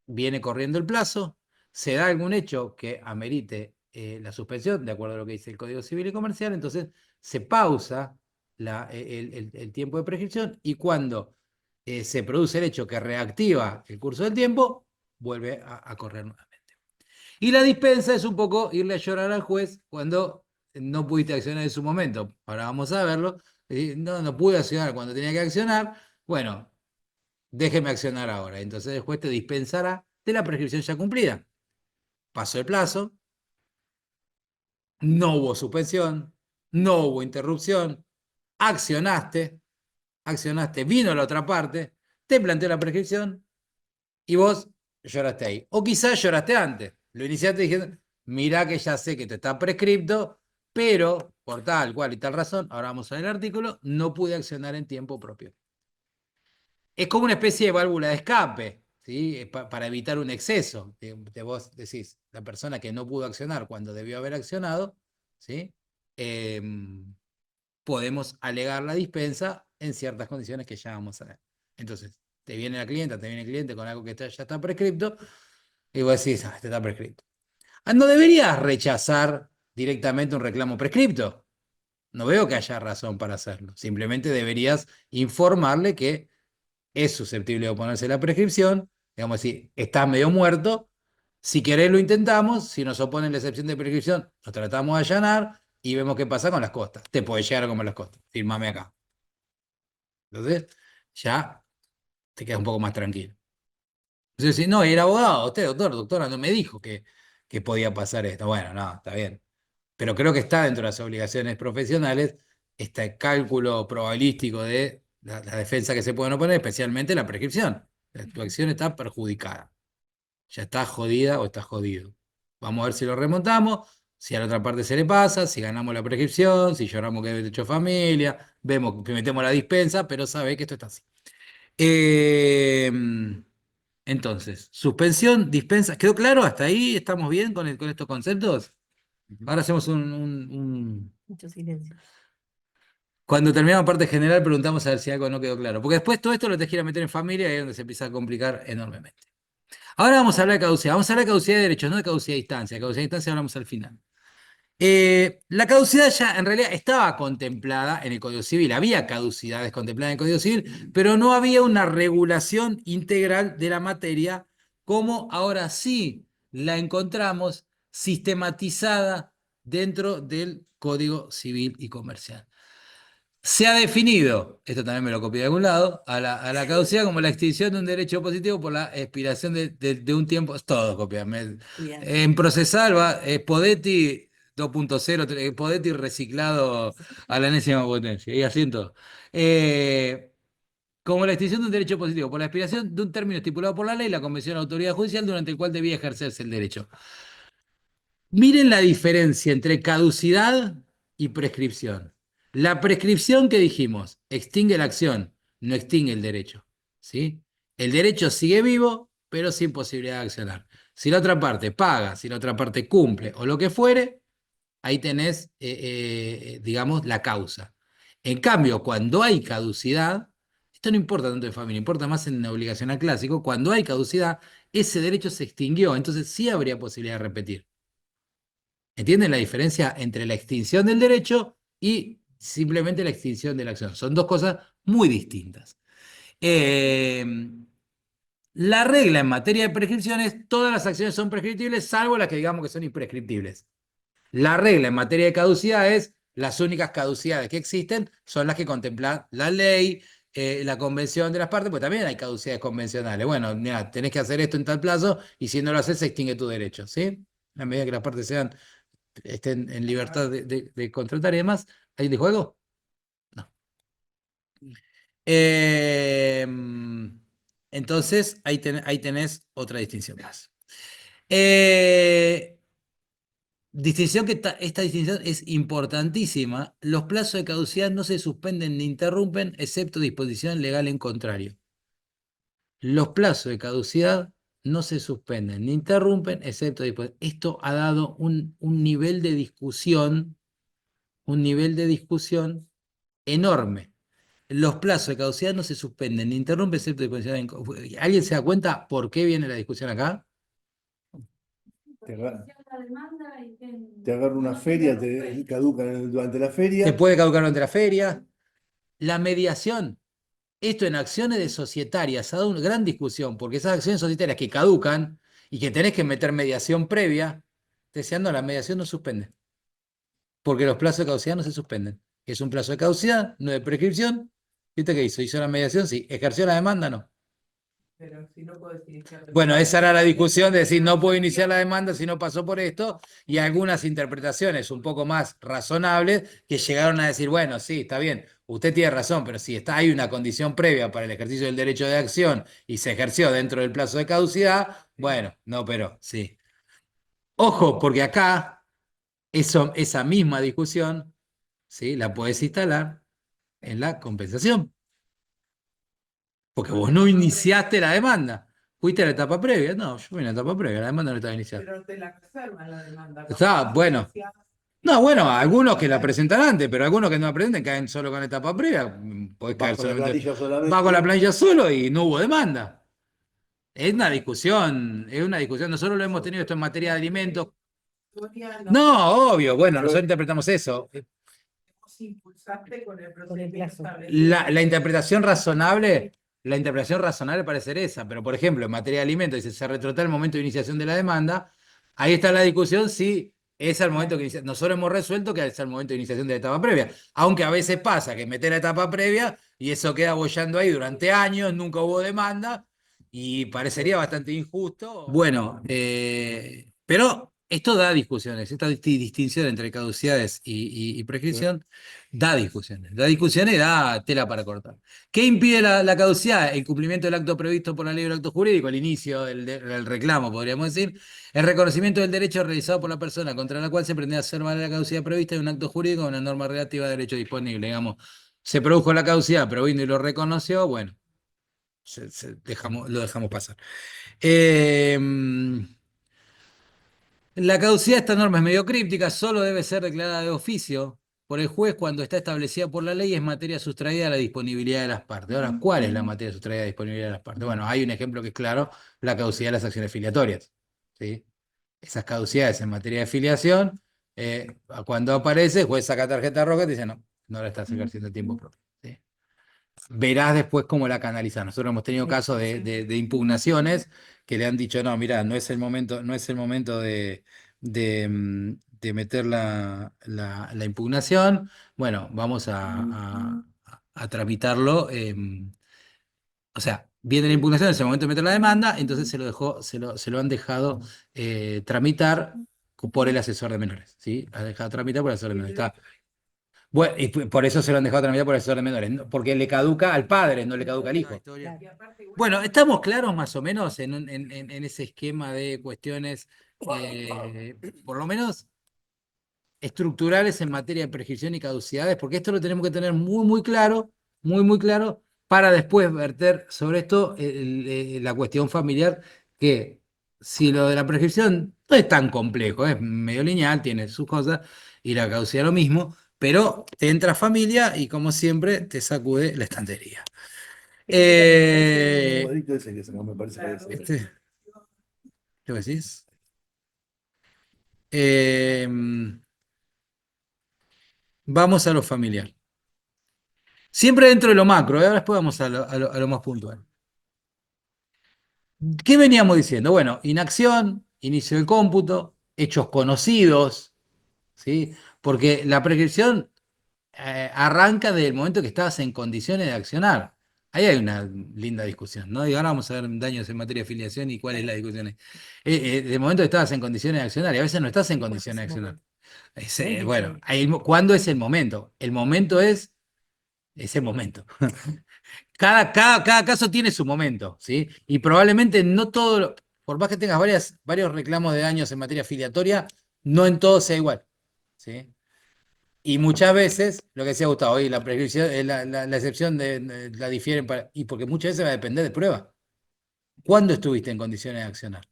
Viene corriendo el plazo, se da algún hecho que amerite la suspensión, de acuerdo a lo que dice el Código Civil y Comercial, entonces se pausa el tiempo de prescripción y cuando se produce el hecho que reactiva el curso del tiempo, vuelve a correr nuevamente. Y la dispensa es un poco irle a llorar al juez cuando no pudiste accionar en su momento. Ahora vamos a verlo. No pude accionar cuando tenía que accionar. Bueno, déjeme accionar ahora. Entonces el juez te dispensará de la prescripción ya cumplida. Pasó el plazo, no hubo suspensión, no hubo interrupción, accionaste, vino la otra parte, te planteó la prescripción y vos lloraste ahí. O quizás lloraste antes, lo iniciaste diciendo, mirá que ya sé que te está prescripto, pero por tal, cual y tal razón, ahora vamos a ver el artículo, no pude accionar en tiempo propio. Es como una especie de válvula de escape, ¿sí? Para evitar un exceso. Vos decís, la persona que no pudo accionar cuando debió haber accionado, ¿sí? Podemos alegar la dispensa en ciertas condiciones que ya vamos a ver. Entonces, te viene la clienta, te viene el cliente con algo que ya está prescripto, y vos decís, este está prescripto. No deberías rechazar directamente un reclamo prescripto. No veo que haya razón para hacerlo. Simplemente deberías informarle que es susceptible de oponerse a la prescripción, digamos así, está medio muerto, si querés lo intentamos, si nos oponen la excepción de prescripción, lo tratamos de allanar y vemos qué pasa con las costas. Te puede llegar a comer las costas, firmame acá. Entonces, ya te quedas un poco más tranquilo. Entonces, si no, era abogado, usted, doctora, no me dijo que podía pasar esto. Bueno, no, está bien. Pero creo que está dentro de las obligaciones profesionales este cálculo probabilístico de la defensa que se pueden oponer, especialmente la prescripción. Tu acción está perjudicada. Ya está jodida o está jodido. Vamos a ver si lo remontamos, si a la otra parte se le pasa, si ganamos la prescripción, si lloramos que debe hecho familia, vemos que metemos la dispensa, pero sabe que esto está así. Eh, entonces, suspensión, dispensa. ¿Quedó claro? ¿Hasta ahí estamos bien con estos conceptos? Ahora hacemos Mucho silencio. Cuando terminamos parte general, preguntamos a ver si algo no quedó claro. Porque después todo esto lo tenés que ir a meter en familia y ahí es donde se empieza a complicar enormemente. Ahora vamos a hablar de caducidad. Vamos a hablar de caducidad de derechos, no de caducidad de instancia. Caducidad de instancia hablamos al final. La caducidad ya en realidad estaba contemplada en el Código Civil. Había caducidades contempladas en el Código Civil, pero no había una regulación integral de la materia como ahora sí la encontramos sistematizada dentro del Código Civil y Comercial. Se ha definido, esto también me lo copié de algún lado, a la caducidad como la extinción de un derecho positivo por la expiración de un tiempo. Es todo copiar. Bien. En procesal va Podetti 2.0, Podetti reciclado a la enésima potencia. Y así en todo. Como la extinción de un derecho positivo por la expiración de un término estipulado por la ley, la convención de la autoridad judicial durante el cual debía ejercerse el derecho. Miren la diferencia entre caducidad y prescripción. La prescripción que dijimos extingue la acción, no extingue el derecho. ¿Sí? El derecho sigue vivo, pero sin posibilidad de accionar. Si la otra parte paga, si la otra parte cumple o lo que fuere, ahí tenés, digamos, la causa. En cambio, cuando hay caducidad, esto no importa tanto en familia, importa más en obligacional clásico, cuando hay caducidad, ese derecho se extinguió, entonces sí habría posibilidad de repetir. ¿Entienden la diferencia entre la extinción del derecho y simplemente la extinción de la acción? Son dos cosas muy distintas. La regla en materia de prescripciones, todas las acciones son prescriptibles, salvo las que digamos que son imprescriptibles. La regla en materia de caducidad es, las únicas caducidades que existen son las que contempla la ley, la convención de las partes, pues también hay caducidades convencionales. Bueno, mira, tenés que hacer esto en tal plazo y si no lo haces se extingue tu derecho, ¿sí? A medida que las partes estén en libertad de contratar y demás. ¿Ahí dijo algo? No. Entonces, ahí tenés otra distinción más. Distinción que esta distinción es importantísima. Los plazos de caducidad no se suspenden ni interrumpen, excepto disposición legal en contrario. Los plazos de caducidad no se suspenden ni interrumpen, excepto disposición. Esto ha dado un nivel de discusión enorme. Los plazos de caducidad no se suspenden ni interrumpen, excepto disposición. ¿Alguien se da cuenta por qué viene la discusión acá? Te agarra una feria, te caducan durante la Se feria. puede caducar durante la feria. La mediación. Esto en acciones de societarias ha dado una gran discusión, porque esas acciones societarias que caducan y que tenés que meter mediación previa, deseando la mediación no suspende. Porque los plazos de caducidad no se suspenden. Es un plazo de caducidad, no de prescripción. ¿Viste qué hizo? ¿Hizo la mediación? Sí. ¿Ejerció la demanda? No. Pero si no puedes iniciar. Bueno, esa era la discusión de decir no puedo iniciar la demanda si no pasó por esto, y algunas interpretaciones un poco más razonables que llegaron a decir, bueno, sí, está bien, usted tiene razón, pero si hay una condición previa para el ejercicio del derecho de acción y se ejerció dentro del plazo de caducidad, bueno, no, pero sí. Ojo, porque acá esa misma discusión, ¿sí?, la puedes instalar en la compensación. Porque vos no iniciaste la demanda. ¿Fuiste a la etapa previa? No, yo fui a la etapa previa, la demanda no estaba iniciada. Pero te la reservan la demanda. Está, bueno. No, bueno, algunos que la presentan antes, pero algunos que no la presenten caen solo con la etapa previa. Podés caer Va con la solamente. planilla solamente. Va con la planilla solo y no hubo demanda. Es una discusión. Nosotros lo hemos tenido esto en materia de alimentos. No, obvio, bueno, nosotros interpretamos eso. Vos impulsaste con el Con el procedimiento plazo. establecido. La interpretación razonable parece ser esa, pero por ejemplo, en materia de alimentos, dice, se retrotrae el momento de iniciación de la demanda, ahí está la discusión si es el momento que inicia. Nosotros hemos resuelto que es el momento de iniciación de la etapa previa, aunque a veces pasa que mete la etapa previa y eso queda boyando ahí durante años, nunca hubo demanda y parecería bastante injusto. Bueno, pero esto da discusiones, esta distinción entre caducidades y prescripción da discusiones y da tela para cortar. ¿Qué impide la caducidad? El cumplimiento del acto previsto por la ley del acto jurídico, el inicio del reclamo, podríamos decir, el reconocimiento del derecho realizado por la persona contra la cual se pretende hacer valer la caducidad prevista de un acto jurídico o una norma relativa de derecho disponible. Digamos, se produjo la caducidad, pero vino y lo reconoció, bueno, lo dejamos pasar. La caducidad de esta norma es medio críptica, solo debe ser declarada de oficio por el juez cuando está establecida por la ley y es materia sustraída a la disponibilidad de las partes. Ahora, ¿cuál es la materia sustraída a la disponibilidad de las partes? Bueno, hay un ejemplo que es claro, la caducidad de las acciones filiatorias. ¿Sí? Esas caducidades en materia de filiación, cuando aparece, el juez saca tarjeta roja y te dice, no, no la estás ejerciendo el tiempo propio. ¿Sí? Verás después cómo la canalizan. Nosotros hemos tenido casos de impugnaciones que le han dicho, no, mira, no es el momento de meter la impugnación. Bueno, vamos a tramitarlo. O sea, viene la impugnación, es el momento de meter la demanda, entonces se lo han dejado tramitar por el asesor de menores. ¿Sí? Ha dejado tramitar por el asesor de menores. Está. Bueno, y por eso se lo han dejado tramitar por el asesor de menores, porque le caduca al padre, no le caduca al hijo. Bueno, estamos claros más o menos en ese esquema de cuestiones, por lo menos estructurales en materia de prescripción y caducidades, porque esto lo tenemos que tener muy claro, para después verter sobre esto la cuestión familiar, que si lo de la prescripción no es tan complejo, es medio lineal, tiene sus cosas, y la caducidad lo mismo, pero te entra familia y como siempre te sacude la estantería. El cuadrito ese que sacó, me parece que es. ¿Qué decís? Vamos a lo familiar. Siempre dentro de lo macro, ahora después vamos a lo más puntual. ¿Qué veníamos diciendo? Bueno, inacción, inicio del cómputo, hechos conocidos, ¿sí? Porque la prescripción arranca desde el momento que estabas en condiciones de accionar. Ahí hay una linda discusión, ¿no? Y ahora vamos a ver daños en materia de filiación y cuál es la discusión. Desde el momento que estabas en condiciones de accionar, y a veces no estás en condiciones de accionar. Bueno, ¿cuándo es el momento? El momento es ese momento. Cada caso tiene su momento, ¿sí? Y probablemente no todo, por más que tengas varios reclamos de daños en materia filiatoria, no en todo sea igual, ¿sí? Y muchas veces, lo que decía Gustavo, y la prescripción, la excepción la difieren, y porque muchas veces va a depender de prueba. ¿Cuándo estuviste en condiciones de accionar?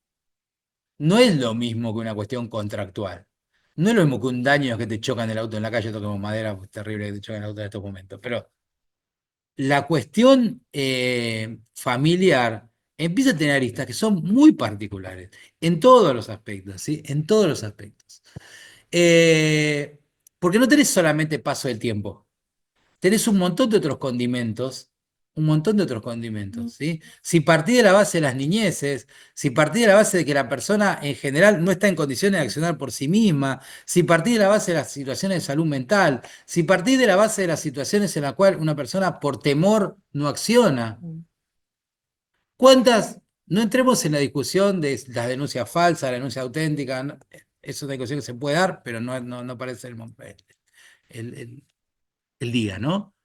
No es lo mismo que una cuestión contractual. No es lo mismo que un daño que te chocan el auto en la calle, toquemos madera, pues, terrible que te chocan el auto en estos momentos, pero la cuestión familiar empieza a tener aristas que son muy particulares en todos los aspectos, ¿sí? En todos los aspectos. Porque no tenés solamente paso del tiempo, tenés un montón de otros condimentos, ¿sí? Si partís de la base de las niñeces, si partís de la base de que la persona en general no está en condiciones de accionar por sí misma, si partís de la base de las situaciones de salud mental, si partís de la base de las situaciones en las cuales una persona por temor no acciona. ¿Cuántas? No entremos en la discusión de las denuncias falsas, la denuncia auténtica. Es una discusión que se puede dar, pero no parece el, el día, ¿no?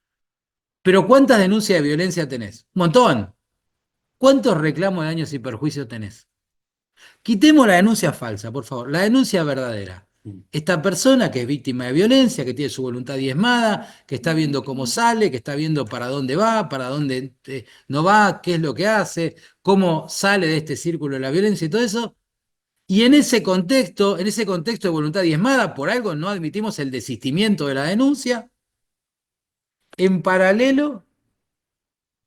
Pero ¿cuántas denuncias de violencia tenés? Un montón. ¿Cuántos reclamos de daños y perjuicios tenés? Quitemos la denuncia falsa, por favor. La denuncia verdadera. Esta persona que es víctima de violencia, que tiene su voluntad diezmada, que está viendo cómo sale, que está viendo para dónde va, para dónde no va, qué es lo que hace, cómo sale de este círculo de la violencia y todo eso. Y en ese contexto de voluntad diezmada, por algo no admitimos el desistimiento de la denuncia. En paralelo,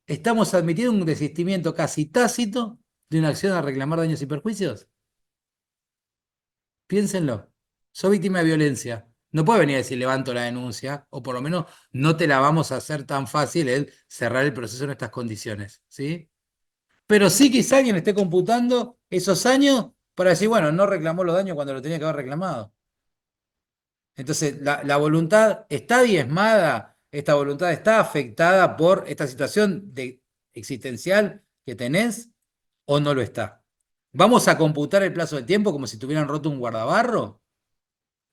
estamos admitiendo un desistimiento casi tácito de una acción a reclamar daños y perjuicios. Piénsenlo. Sos víctima de violencia. No puede venir a decir levanto la denuncia, o por lo menos no te la vamos a hacer tan fácil el cerrar el proceso en estas condiciones, ¿sí? Pero sí quizá alguien esté computando esos años para decir, bueno, no reclamó los daños cuando lo tenía que haber reclamado. Entonces, la voluntad está diezmada, esta voluntad está afectada por esta situación existencial que tenés, o no lo está. ¿Vamos a computar el plazo de tiempo como si tuvieran roto un guardabarro?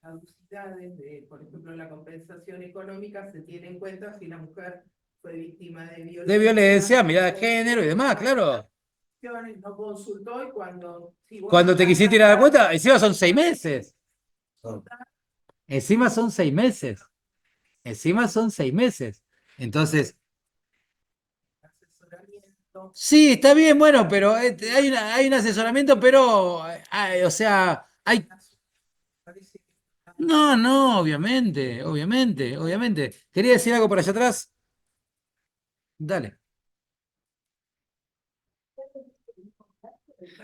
Caducidades de, por ejemplo, la compensación económica se tiene en cuenta si la mujer fue víctima de De violencia, mirada de o género y demás, claro. no consultó y cuando... si vos Cuando te estás quisiste ir a dar casada, cuenta, encima son 6 meses. Encima son 6 meses. Encima son 6 meses. Entonces, asesoramiento, sí, está bien, bueno, pero hay un asesoramiento, pero, o sea, hay... parece que No, obviamente. ¿Quería decir algo por allá atrás? Dale.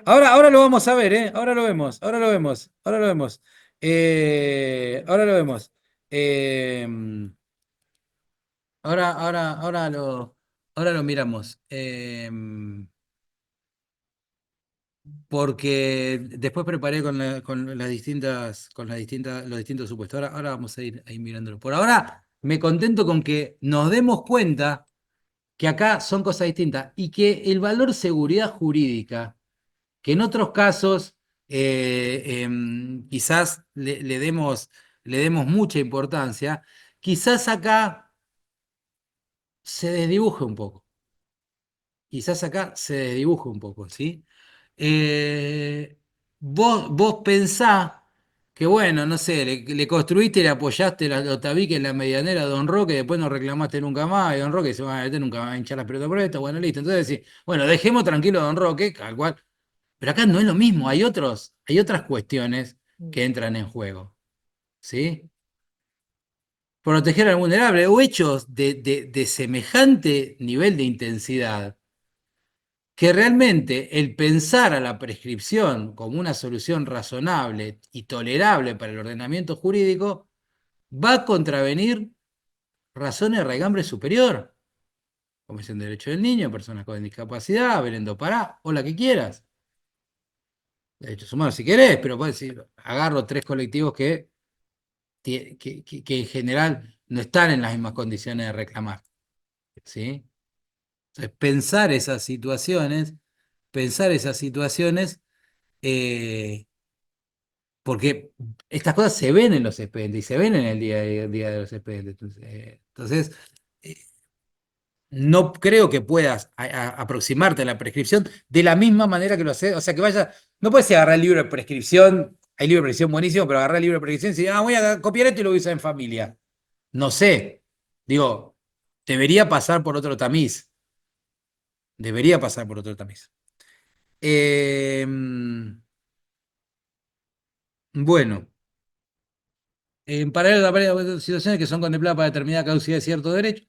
Ahora lo vamos a ver, ¿eh? Ahora lo vemos. Ahora lo vemos. Ahora lo miramos. Porque después preparé los distintos supuestos. Ahora vamos a ir mirándolo. Por ahora me contento con que nos demos cuenta que acá son cosas distintas y que el valor seguridad jurídica, que en otros casos quizás le demos mucha importancia, quizás acá se desdibuje un poco. ¿Sí? Vos pensás que, bueno, no sé, le construiste y le apoyaste los tabiques en la medianera a Don Roque, después no reclamaste nunca más, y Don Roque dice, bueno, este nunca va a hinchar las pelotas por esto, bueno, listo. Entonces decís, bueno, dejemos tranquilo a Don Roque, al cual. Pero acá no es lo mismo, hay otras cuestiones que entran en juego. ¿Sí? Proteger al vulnerable o hechos de semejante nivel de intensidad que realmente el pensar a la prescripción como una solución razonable y tolerable para el ordenamiento jurídico va a contravenir razones de raigambre superior. Comisión de Derecho del Niño, personas con discapacidad, Belén Pará, o la que quieras. Derechos humanos si querés, pero puedes decir, agarro 3 colectivos que en general no están en las mismas condiciones de reclamar. ¿Sí? Entonces, pensar esas situaciones, porque estas cosas se ven en los expedientes y se ven en el día de los expedientes. Entonces, no creo que puedas aproximarte a la prescripción de la misma manera que lo haces. O sea, no puedes agarrar el libro de prescripción, hay libro de prescripción buenísimo, pero agarrar el libro de prescripción y decir, voy a copiar esto y lo voy a usar en familia. No sé, digo, debería pasar por otro tamiz. Bueno, en paralelo a varias situaciones que son contempladas para determinada caducidad de cierto derecho,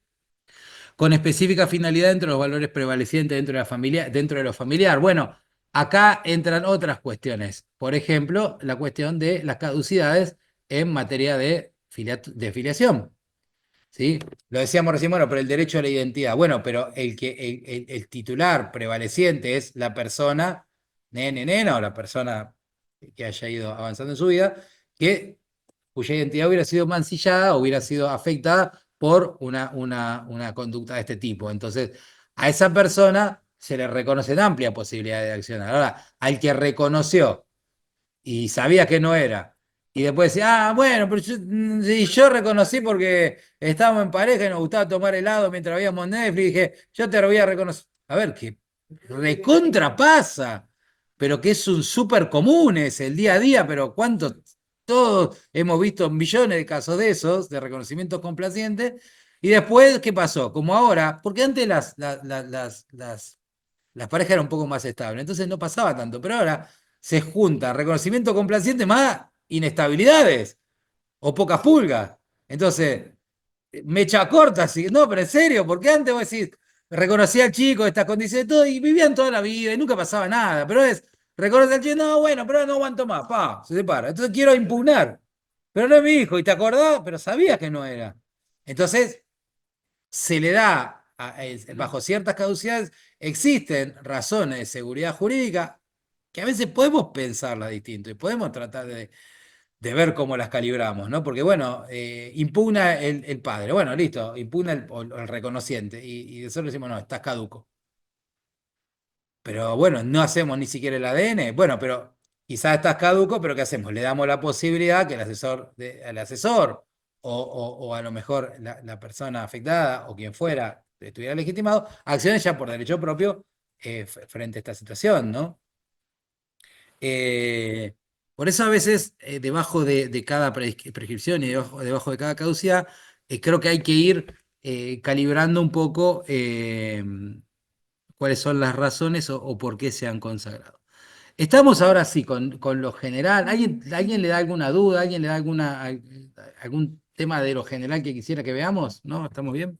con específica finalidad dentro de los valores prevalecientes dentro de la familia, dentro de lo familiar. Bueno, acá entran otras cuestiones. Por ejemplo, la cuestión de las caducidades en materia de filiación. ¿Sí? Lo decíamos recién, bueno, pero el derecho a la identidad. Bueno, pero el titular prevaleciente es la persona, nene, nena, o la persona que haya ido avanzando en su vida, cuya identidad hubiera sido mancillada, hubiera sido afectada por una conducta de este tipo. Entonces, a esa persona se le reconocen amplias posibilidades de accionar. Ahora, al que reconoció y sabía que no era, y después decía, bueno, pero yo reconocí porque estábamos en pareja y nos gustaba tomar helado mientras veíamos Netflix, y dije, yo te lo voy a reconocer. A ver, que recontra pasa, pero que es un súper común, es el día a día, pero cuánto, todos hemos visto millones de casos de esos, de reconocimientos complacientes, y después, ¿qué pasó? Como ahora, porque antes las parejas eran un poco más estables, entonces no pasaba tanto, pero ahora se junta reconocimiento complaciente más inestabilidades o pocas pulgas. Entonces, mecha corta, así. No, pero en serio, porque antes vos decís, reconocía al chico estas condiciones, todo, y vivían toda la vida y nunca pasaba nada, pero es, reconoce al chico, no, bueno, pero no aguanto más, pa, se separa. Entonces quiero impugnar, pero no es mi hijo, y te acordás, pero sabías que no era. Entonces, se le da, bajo ciertas caducidades, existen razones de seguridad jurídica que a veces podemos pensarlas distinto y podemos tratar de ver cómo las calibramos, ¿no? Porque, bueno, impugna el padre, bueno, listo, impugna el reconociente, y nosotros decimos, no, estás caduco. Pero bueno, no hacemos ni siquiera el ADN, bueno, pero quizás estás caduco, pero ¿qué hacemos? Le damos la posibilidad que el asesor o a lo mejor la persona afectada o quien fuera estuviera legitimado, accione ya por derecho propio frente a esta situación, ¿no? Por eso a veces debajo de cada prescripción y debajo de cada caducidad, creo que hay que ir calibrando un poco cuáles son las razones o por qué se han consagrado. Estamos ahora sí con lo general. ¿Alguien le da alguna duda? ¿Alguien le da algún tema de lo general que quisiera que veamos? ¿No? ¿Estamos bien?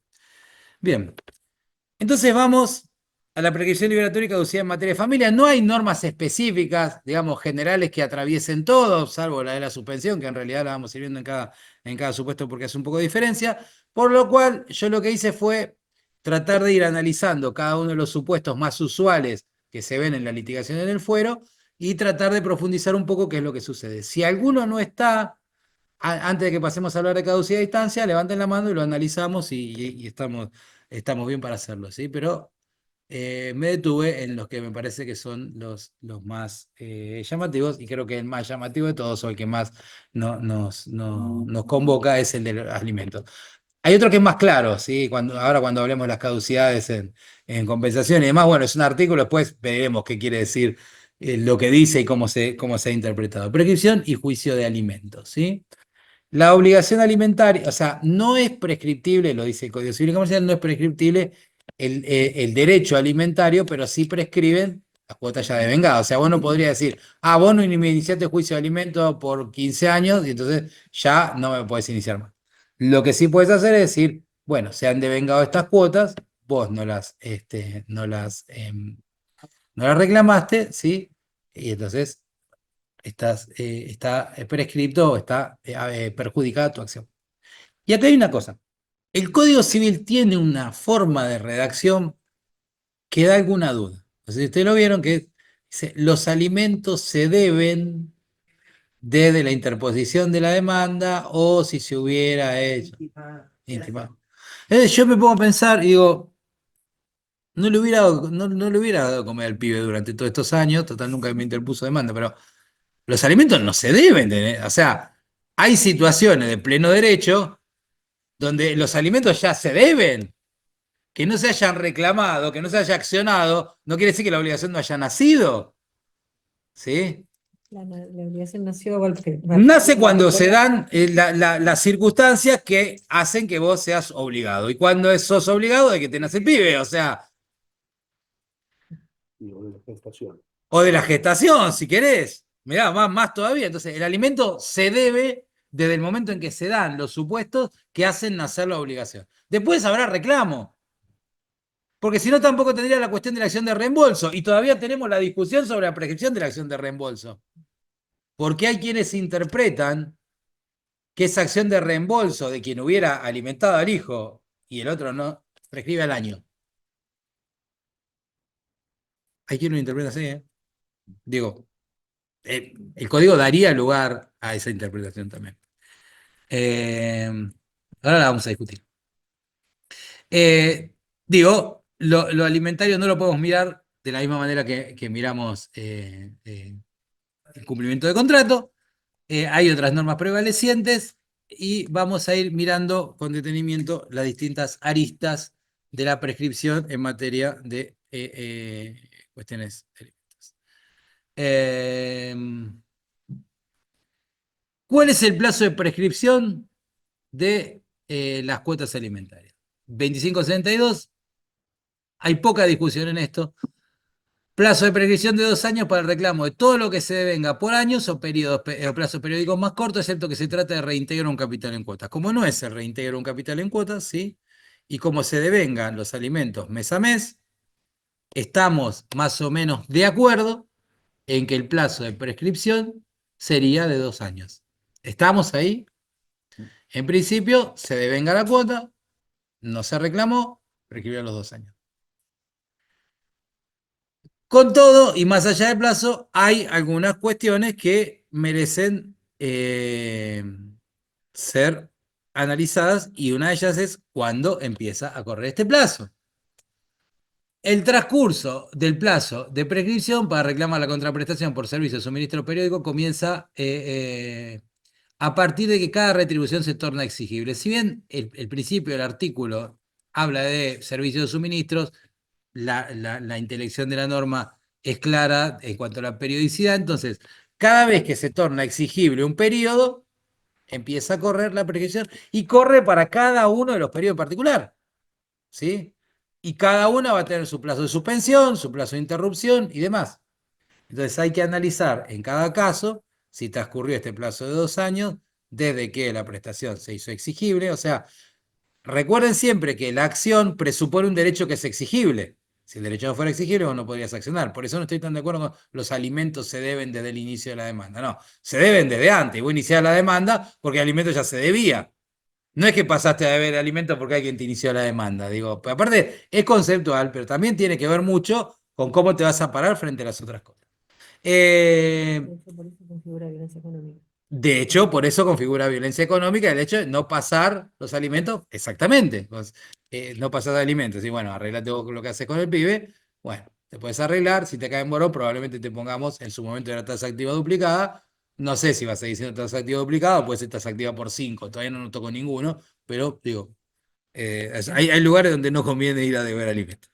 Bien. Entonces vamos a la prescripción liberatoria y caducidad en materia de familia. No hay normas específicas, digamos, generales que atraviesen todo, salvo la de la suspensión, que en realidad la vamos a ir viendo en cada supuesto porque hace un poco de diferencia. Por lo cual, yo lo que hice fue tratar de ir analizando cada uno de los supuestos más usuales que se ven en la litigación en el fuero y tratar de profundizar un poco qué es lo que sucede. Si alguno no está, antes de que pasemos a hablar de caducidad de distancia, levanten la mano y lo analizamos y estamos bien para hacerlo, ¿sí? Pero me detuve en los que me parece que son los más llamativos, y creo que el más llamativo de todos o el que más nos convoca es el de los alimentos. Hay otro que es más claro, ¿sí? Ahora cuando hablemos de las caducidades en compensación y demás, bueno, es un artículo, después veremos qué quiere decir lo que dice y cómo se ha interpretado. Prescripción y juicio de alimentos, ¿sí? La obligación alimentaria, o sea, no es prescriptible, lo dice el Código Civil y Comercial, no es prescriptible el derecho alimentario, pero sí prescriben las cuotas ya devengadas. O sea, vos no podrías decir, vos no me iniciaste juicio de alimentos por 15 años y entonces ya no me podés iniciar más. Lo que sí puedes hacer es decir, bueno, se han devengado estas cuotas, vos no las reclamaste, ¿sí? Y entonces está prescripto o está perjudicada tu acción. Y acá hay una cosa. El Código Civil tiene una forma de redacción que da alguna duda. O sea, si ustedes lo vieron, que dice, los alimentos se deben desde la interposición de la demanda o si se hubiera hecho. Intimado. Entonces yo me pongo a pensar y digo, no le hubiera dado comer al pibe durante todos estos años, total nunca me interpuso demanda, pero los alimentos no se deben o sea, hay situaciones de pleno derecho donde los alimentos ya se deben. Que no se hayan reclamado, que no se haya accionado, no quiere decir que la obligación no haya nacido. ¿Sí? La obligación nació a golpe. Nace cuando se dan las circunstancias que hacen que vos seas obligado. Y cuando sos obligado de que tengas el pibe, o sea, Y o de la gestación. o de la gestación, si querés. Mirá, más todavía. Entonces, el alimento se debe desde el momento en que se dan los supuestos que hacen nacer la obligación. Después habrá reclamo. Porque si no, tampoco tendría la cuestión de la acción de reembolso. Y todavía tenemos la discusión sobre la prescripción de la acción de reembolso. Porque hay quienes interpretan que esa acción de reembolso de quien hubiera alimentado al hijo y el otro no, prescribe al año. Hay quien lo interpreta así, ¿eh? Digo, el código daría lugar a esa interpretación también. Ahora la vamos a discutir. Digo, lo alimentario no lo podemos mirar de la misma manera que miramos el cumplimiento de contrato. Hay otras normas prevalecientes y vamos a ir mirando con detenimiento las distintas aristas de la prescripción en materia de cuestiones de alimentos. ¿Cuál es el plazo de prescripción de las cuotas alimentarias? 2572. Hay poca discusión en esto. Plazo de prescripción de 2 años para el reclamo de todo lo que se devenga por años o periodos o plazos periódicos más cortos, excepto que se trata de reintegrar un capital en cuotas. Como no es el reintegro un capital en cuotas, ¿sí? Y como se devengan los alimentos mes a mes, estamos más o menos de acuerdo en que el plazo de prescripción sería de 2 años. ¿Estamos ahí? En principio, se devenga la cuota, no se reclamó, prescribió a los 2 años. Con todo, y más allá del plazo, hay algunas cuestiones que merecen ser analizadas y una de ellas es cuándo empieza a correr este plazo. El transcurso del plazo de prescripción para reclamar la contraprestación por servicio de suministro periódico comienza a partir de que cada retribución se torna exigible. Si bien el principio del artículo habla de servicios de suministros, la intelección de la norma es clara en cuanto a la periodicidad, entonces cada vez que se torna exigible un periodo, empieza a correr la prescripción y corre para cada uno de los periodos en particular, ¿sí? Y cada una va a tener su plazo de suspensión, su plazo de interrupción y demás. Entonces hay que analizar en cada caso si transcurrió este plazo de 2 años desde que la prestación se hizo exigible, o sea, recuerden siempre que la acción presupone un derecho que es exigible. Si el derecho no fuera exigible, vos no podrías accionar. Por eso no estoy tan de acuerdo con los alimentos se deben desde el inicio de la demanda. No, se deben desde antes. Vos iniciás la demanda porque el alimento ya se debía. No es que pasaste a deber alimentos porque alguien te inició la demanda. Digo, aparte es conceptual, pero también tiene que ver mucho con cómo te vas a parar frente a las otras cosas. Por eso configura violencia económica. De hecho, por eso configura violencia económica el hecho de no pasar los alimentos, exactamente. No pasar alimentos. Y bueno, arreglate vos lo que haces con el pibe. Bueno, te puedes arreglar. Si te cae en borón, probablemente te pongamos en su momento de la tasa activa duplicada. No sé si va a seguir siendo tasa activa duplicada o puede ser tasa activa por 5. Todavía no nos tocó ninguno, pero digo, hay lugares donde no conviene ir a deber alimentos.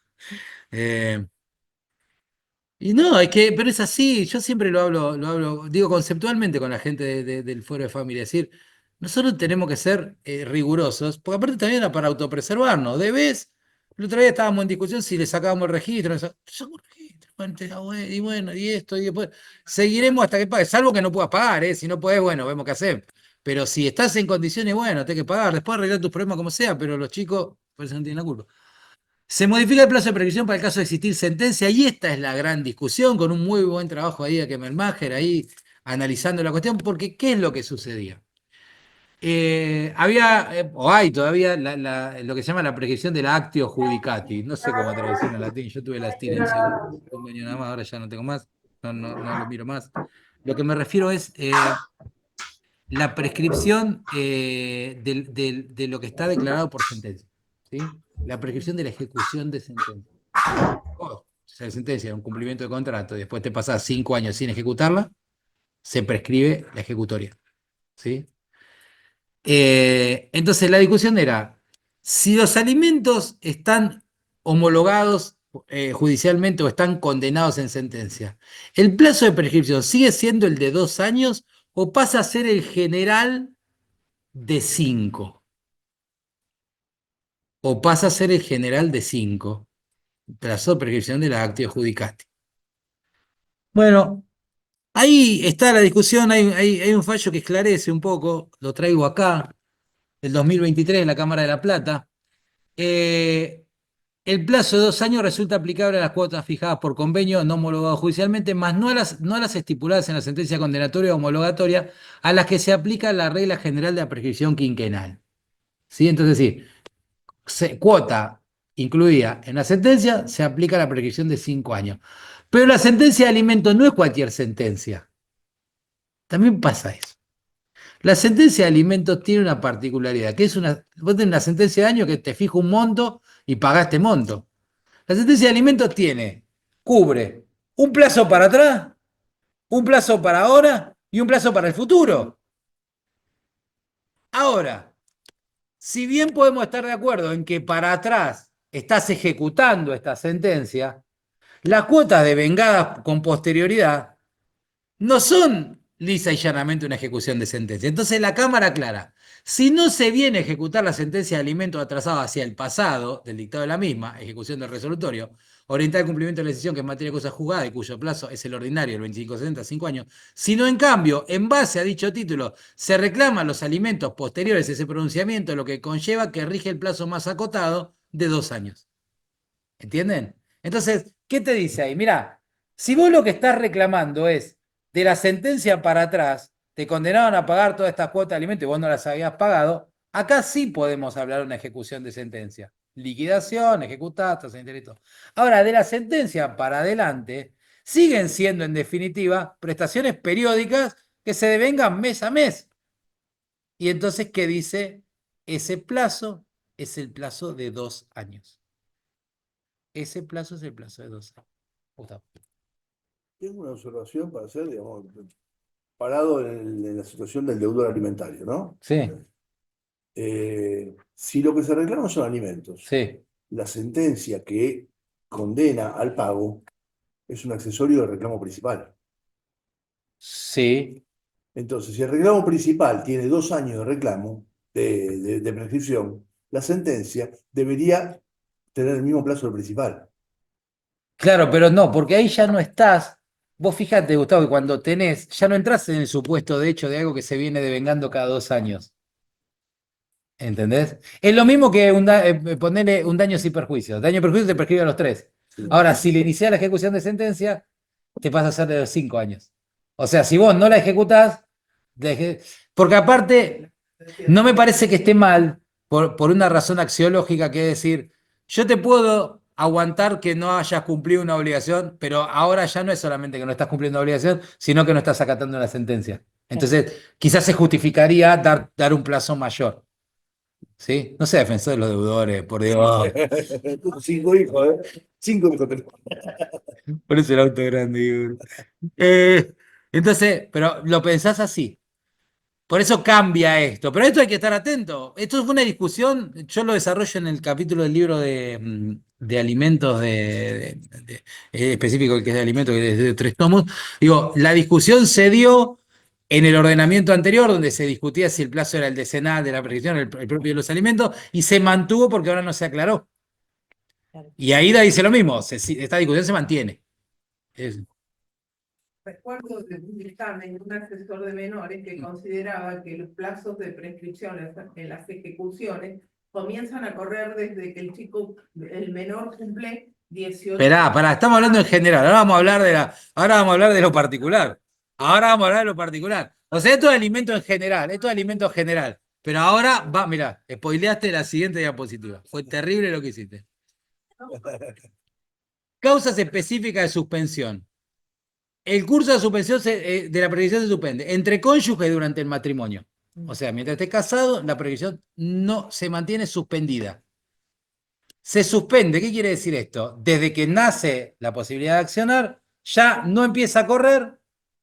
Y no, pero es así, yo siempre lo hablo, digo conceptualmente con la gente del Foro de Familia, es decir, nosotros tenemos que ser rigurosos, porque aparte también era para autopreservarnos, debes, el otro día estábamos en discusión si le sacábamos el registro, sacamos el registro, y bueno, y esto, y después, seguiremos hasta que pagues, salvo que no puedas pagar, si no puedes, bueno, vemos qué hacer, pero si estás en condiciones, bueno, tenés que pagar, después arreglar tus problemas como sea, pero los chicos, por eso no tienen la culpa. Se modifica el plazo de prescripción para el caso de existir sentencia y esta es la gran discusión con un muy buen trabajo ahí de Kemmelmacher ahí analizando la cuestión porque ¿qué es lo que sucedía? O hay todavía lo que se llama la prescripción de la actio judicati, no sé cómo traducirlo en latín, yo tuve la abstinencia un año nada más, ahora ya no tengo más, no lo miro más. Lo que me refiero es la prescripción de lo que está declarado por sentencia, ¿sí? La prescripción de la ejecución de sentencia. Si la sentencia es un cumplimiento de contrato y después te pasas 5 años sin ejecutarla, se prescribe la ejecutoria, ¿sí? Entonces la discusión era, si los alimentos están homologados judicialmente o están condenados en sentencia, ¿el plazo de prescripción sigue siendo el de 2 años o pasa a ser el general de 5? ¿O pasa a ser el general de 5? Plazo de prescripción de la actio judicati. Bueno, ahí está la discusión, hay un fallo que esclarece un poco, lo traigo acá, del 2023 en la Cámara de la Plata. El plazo de 2 años resulta aplicable a las cuotas fijadas por convenio no homologado judicialmente, más no a las estipuladas en la sentencia condenatoria o homologatoria, a las que se aplica la regla general de la prescripción quinquenal. ¿Sí? Entonces, sí, cuota incluida en la sentencia, se aplica la prescripción de 5 años. Pero la sentencia de alimentos no es cualquier sentencia. También pasa eso. La sentencia de alimentos tiene una particularidad, que es vos tenés una sentencia de año que te fija un monto y pagaste monto. La sentencia de alimentos cubre un plazo para atrás, un plazo para ahora y un plazo para el futuro. Ahora, si bien podemos estar de acuerdo en que para atrás estás ejecutando esta sentencia, las cuotas de vengada con posterioridad no son lisa y llanamente una ejecución de sentencia. Entonces la Cámara aclara, si no se viene a ejecutar la sentencia de alimentos atrasado hacia el pasado del dictado de la misma, ejecución del resolutorio, orientar el cumplimiento de la decisión que en materia de cosas juzgadas y cuyo plazo es el ordinario, el 25-70, 5 años, sino en cambio, en base a dicho título, se reclaman los alimentos posteriores a ese pronunciamiento, lo que conlleva que rige el plazo más acotado de 2 años. ¿Entienden? Entonces, ¿qué te dice ahí? Mirá, si vos lo que estás reclamando es de la sentencia para atrás, te condenaron a pagar todas estas cuotas de alimentos y vos no las habías pagado, acá sí podemos hablar de una ejecución de sentencia. Liquidación, ejecutada, tasa de interés. Ahora, de la sentencia para adelante, siguen siendo en definitiva prestaciones periódicas que se devengan mes a mes. Y entonces, ¿qué dice? Ese plazo es el plazo de 2 años. Ese plazo es el plazo de 2 años. Gustavo. Tengo una observación para hacer, digamos, parado en la situación del deudor alimentario, ¿no? Sí, Si lo que se reclama son alimentos, sí, la sentencia que condena al pago es un accesorio del reclamo principal. sí. Entonces, si el reclamo principal tiene 2 años de reclamo, de prescripción, la sentencia debería tener el mismo plazo del principal. Claro, pero no, porque ahí ya no estás. Vos fíjate, Gustavo, que cuando ya no entras en el supuesto de hecho de algo que se viene devengando cada 2 años. ¿Entendés? Es lo mismo que ponerle un daño sin perjuicio. Daño y perjuicio te prescribe a los 3. Ahora, si le iniciás la ejecución de sentencia, te pasa a ser de los 5 años. O sea, si vos no la ejecutás, porque aparte, no me parece que esté mal por una razón axiológica, que es decir, yo te puedo aguantar que no hayas cumplido una obligación, pero ahora ya no es solamente que no estás cumpliendo una obligación, sino que no estás acatando una sentencia. Entonces, quizás se justificaría dar un plazo mayor. ¿Sí? No sé, defensor de los deudores, por Dios. Tuvo 5 hijos, ¿eh? 5 hijos tenemos. Por eso el auto grande, Igor. Entonces, pero lo pensás así. Por eso cambia esto. Pero esto hay que estar atento. Esto fue una discusión, yo lo desarrollo en el capítulo del libro de alimentos específico que es de alimentos, que es de 3 tomos. Digo, la discusión se dio en el ordenamiento anterior, donde se discutía si el plazo era el decenal de la prescripción, el propio de los alimentos, y se mantuvo porque ahora no se aclaró. Claro. Y Aida dice lo mismo, esta discusión se mantiene. Recuerdo de un dictamen de un asesor de menores que consideraba que los plazos de prescripción en las ejecuciones comienzan a correr desde que el menor cumple 18 Pará, estamos hablando en general, ahora vamos a hablar ahora vamos a hablar de lo particular. Ahora vamos a hablar de lo particular. O sea, esto es alimento en general, esto es alimento en general. Pero ahora mirá, spoileaste la siguiente diapositiva. Fue terrible lo que hiciste. Causas específicas de suspensión. El curso de suspensión de la prescripción se suspende entre cónyuges durante el matrimonio. O sea, mientras estés casado, la prescripción no se mantiene suspendida. Se suspende, ¿qué quiere decir esto? Desde que nace la posibilidad de accionar, ya no empieza a correr,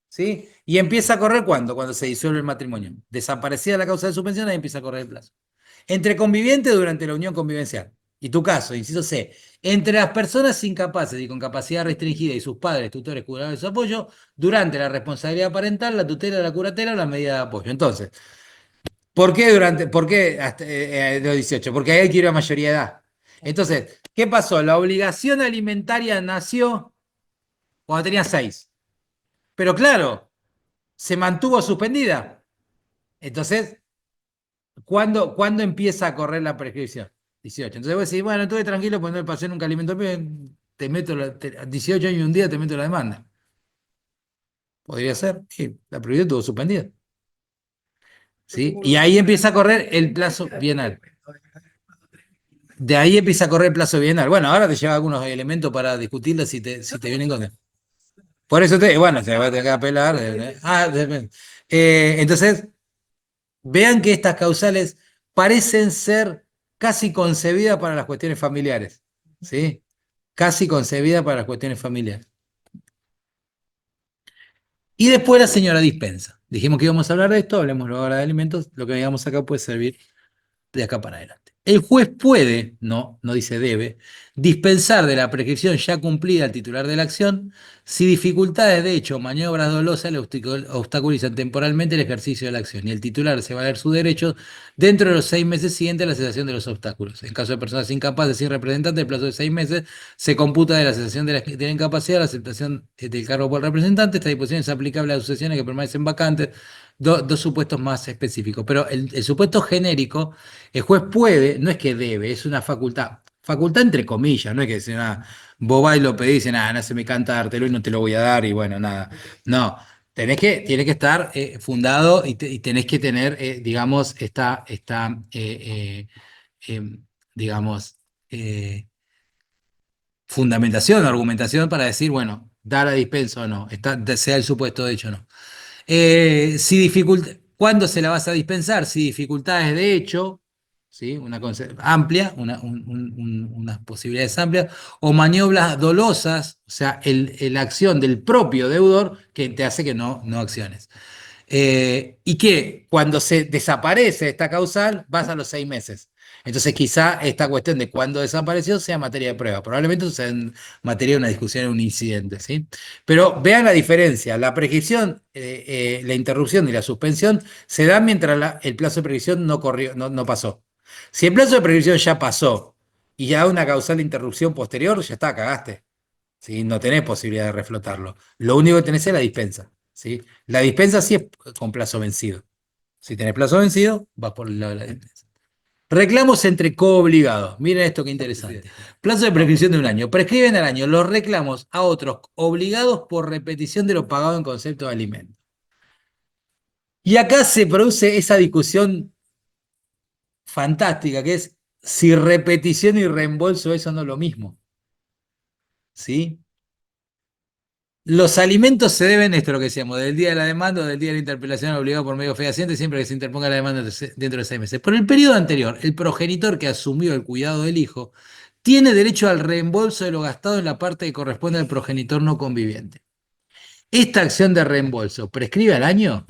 ¿sí? Y empieza a correr ¿cuándo? Cuando se disuelve el matrimonio. Desaparecida la causa de suspensión, ahí empieza a correr el plazo. Entre convivientes durante la unión convivencial. Y tu caso, inciso C, entre las personas incapaces y con capacidad restringida y sus padres, tutores, curadores o apoyo, durante la responsabilidad parental, la tutela, la curatela o la medida de apoyo. Entonces, ¿por qué hasta los 18? Porque ahí hay que ir a mayoría de edad. Entonces, ¿qué pasó? La obligación alimentaria nació cuando tenía 6. Pero claro, se mantuvo suspendida. Entonces, ¿cuándo empieza a correr la prescripción? 18. Entonces vos decís, bueno, estuve tranquilo porque no le pasé nunca alimento, te meto 18 años y un día te meto la demanda. Podría ser, sí, la prescripción estuvo suspendida. ¿Sí? Y ahí empieza a correr el plazo bienal. De ahí empieza a correr el plazo bienal. Bueno, ahora te lleva algunos elementos para discutirlo si te vienen con. Por eso bueno, se va a tener que apelar. Entonces, vean que estas causales parecen ser casi concebidas para las cuestiones familiares. ¿Sí? casi concebida para las cuestiones familiares. Y después la señora dispensa. Dijimos que íbamos a hablar de esto, hablemos ahora de alimentos, lo que veamos acá puede servir de acá para adelante. El juez puede, no dice debe, dispensar de la prescripción ya cumplida al titular de la acción si dificultades de hecho o maniobras dolosas le obstaculizan temporalmente el ejercicio de la acción y el titular se va a valer sus derechos dentro de los 6 meses siguientes a la cesación de los obstáculos. En caso de personas incapaces sin representante, el plazo de 6 meses se computa de la cesación de la incapacidad a la aceptación del cargo por el representante. Esta disposición es aplicable a sucesiones que permanecen vacantes. Dos supuestos más específicos, pero el supuesto genérico, el juez puede, no es que debe, es una facultad. Facultad entre comillas, no es que dicen, vos vas y lo pedís y dicen, no se me canta dártelo y no te lo voy a dar y bueno, nada. No, tiene que estar fundado y tenés que tener, digamos, digamos, fundamentación, argumentación para decir, bueno, dar a dispensa o no, sea el supuesto de hecho o no. ¿Cuándo se la vas a dispensar? Si dificultades de hecho, ¿sí? Amplia, unas posibilidades amplias, o maniobras dolosas, o sea, la acción del propio deudor que te hace que no acciones. Y que cuando se desaparece esta causal, vas a los 6 meses. Entonces quizá esta cuestión de cuándo desapareció sea materia de prueba. Probablemente sea en materia de una discusión en un incidente, ¿sí? Pero vean la diferencia. La prescripción, la interrupción y la suspensión se dan mientras el plazo de prescripción no pasó. Si el plazo de prescripción ya pasó y ya una causal de interrupción posterior, ya está, cagaste. ¿Sí? No tenés posibilidad de reflotarlo. Lo único que tenés es la dispensa. ¿Sí? La dispensa sí es con plazo vencido. Si tenés plazo vencido, vas por el lado de la dispensa. Reclamos entre coobligados. Miren esto que interesante. Plazo de prescripción de 1 año. Prescriben al año los reclamos a otros obligados por repetición de lo pagado en concepto de alimento. Y acá se produce esa discusión fantástica que es si repetición y reembolso eso no es lo mismo. ¿Sí? Los alimentos se deben, esto es lo que decíamos, del día de la demanda o del día de la interpelación obligado por medio fehaciente siempre que se interponga la demanda dentro de 6 meses. Por el periodo anterior, el progenitor que asumió el cuidado del hijo tiene derecho al reembolso de lo gastado en la parte que corresponde al progenitor no conviviente. ¿Esta acción de reembolso prescribe al año?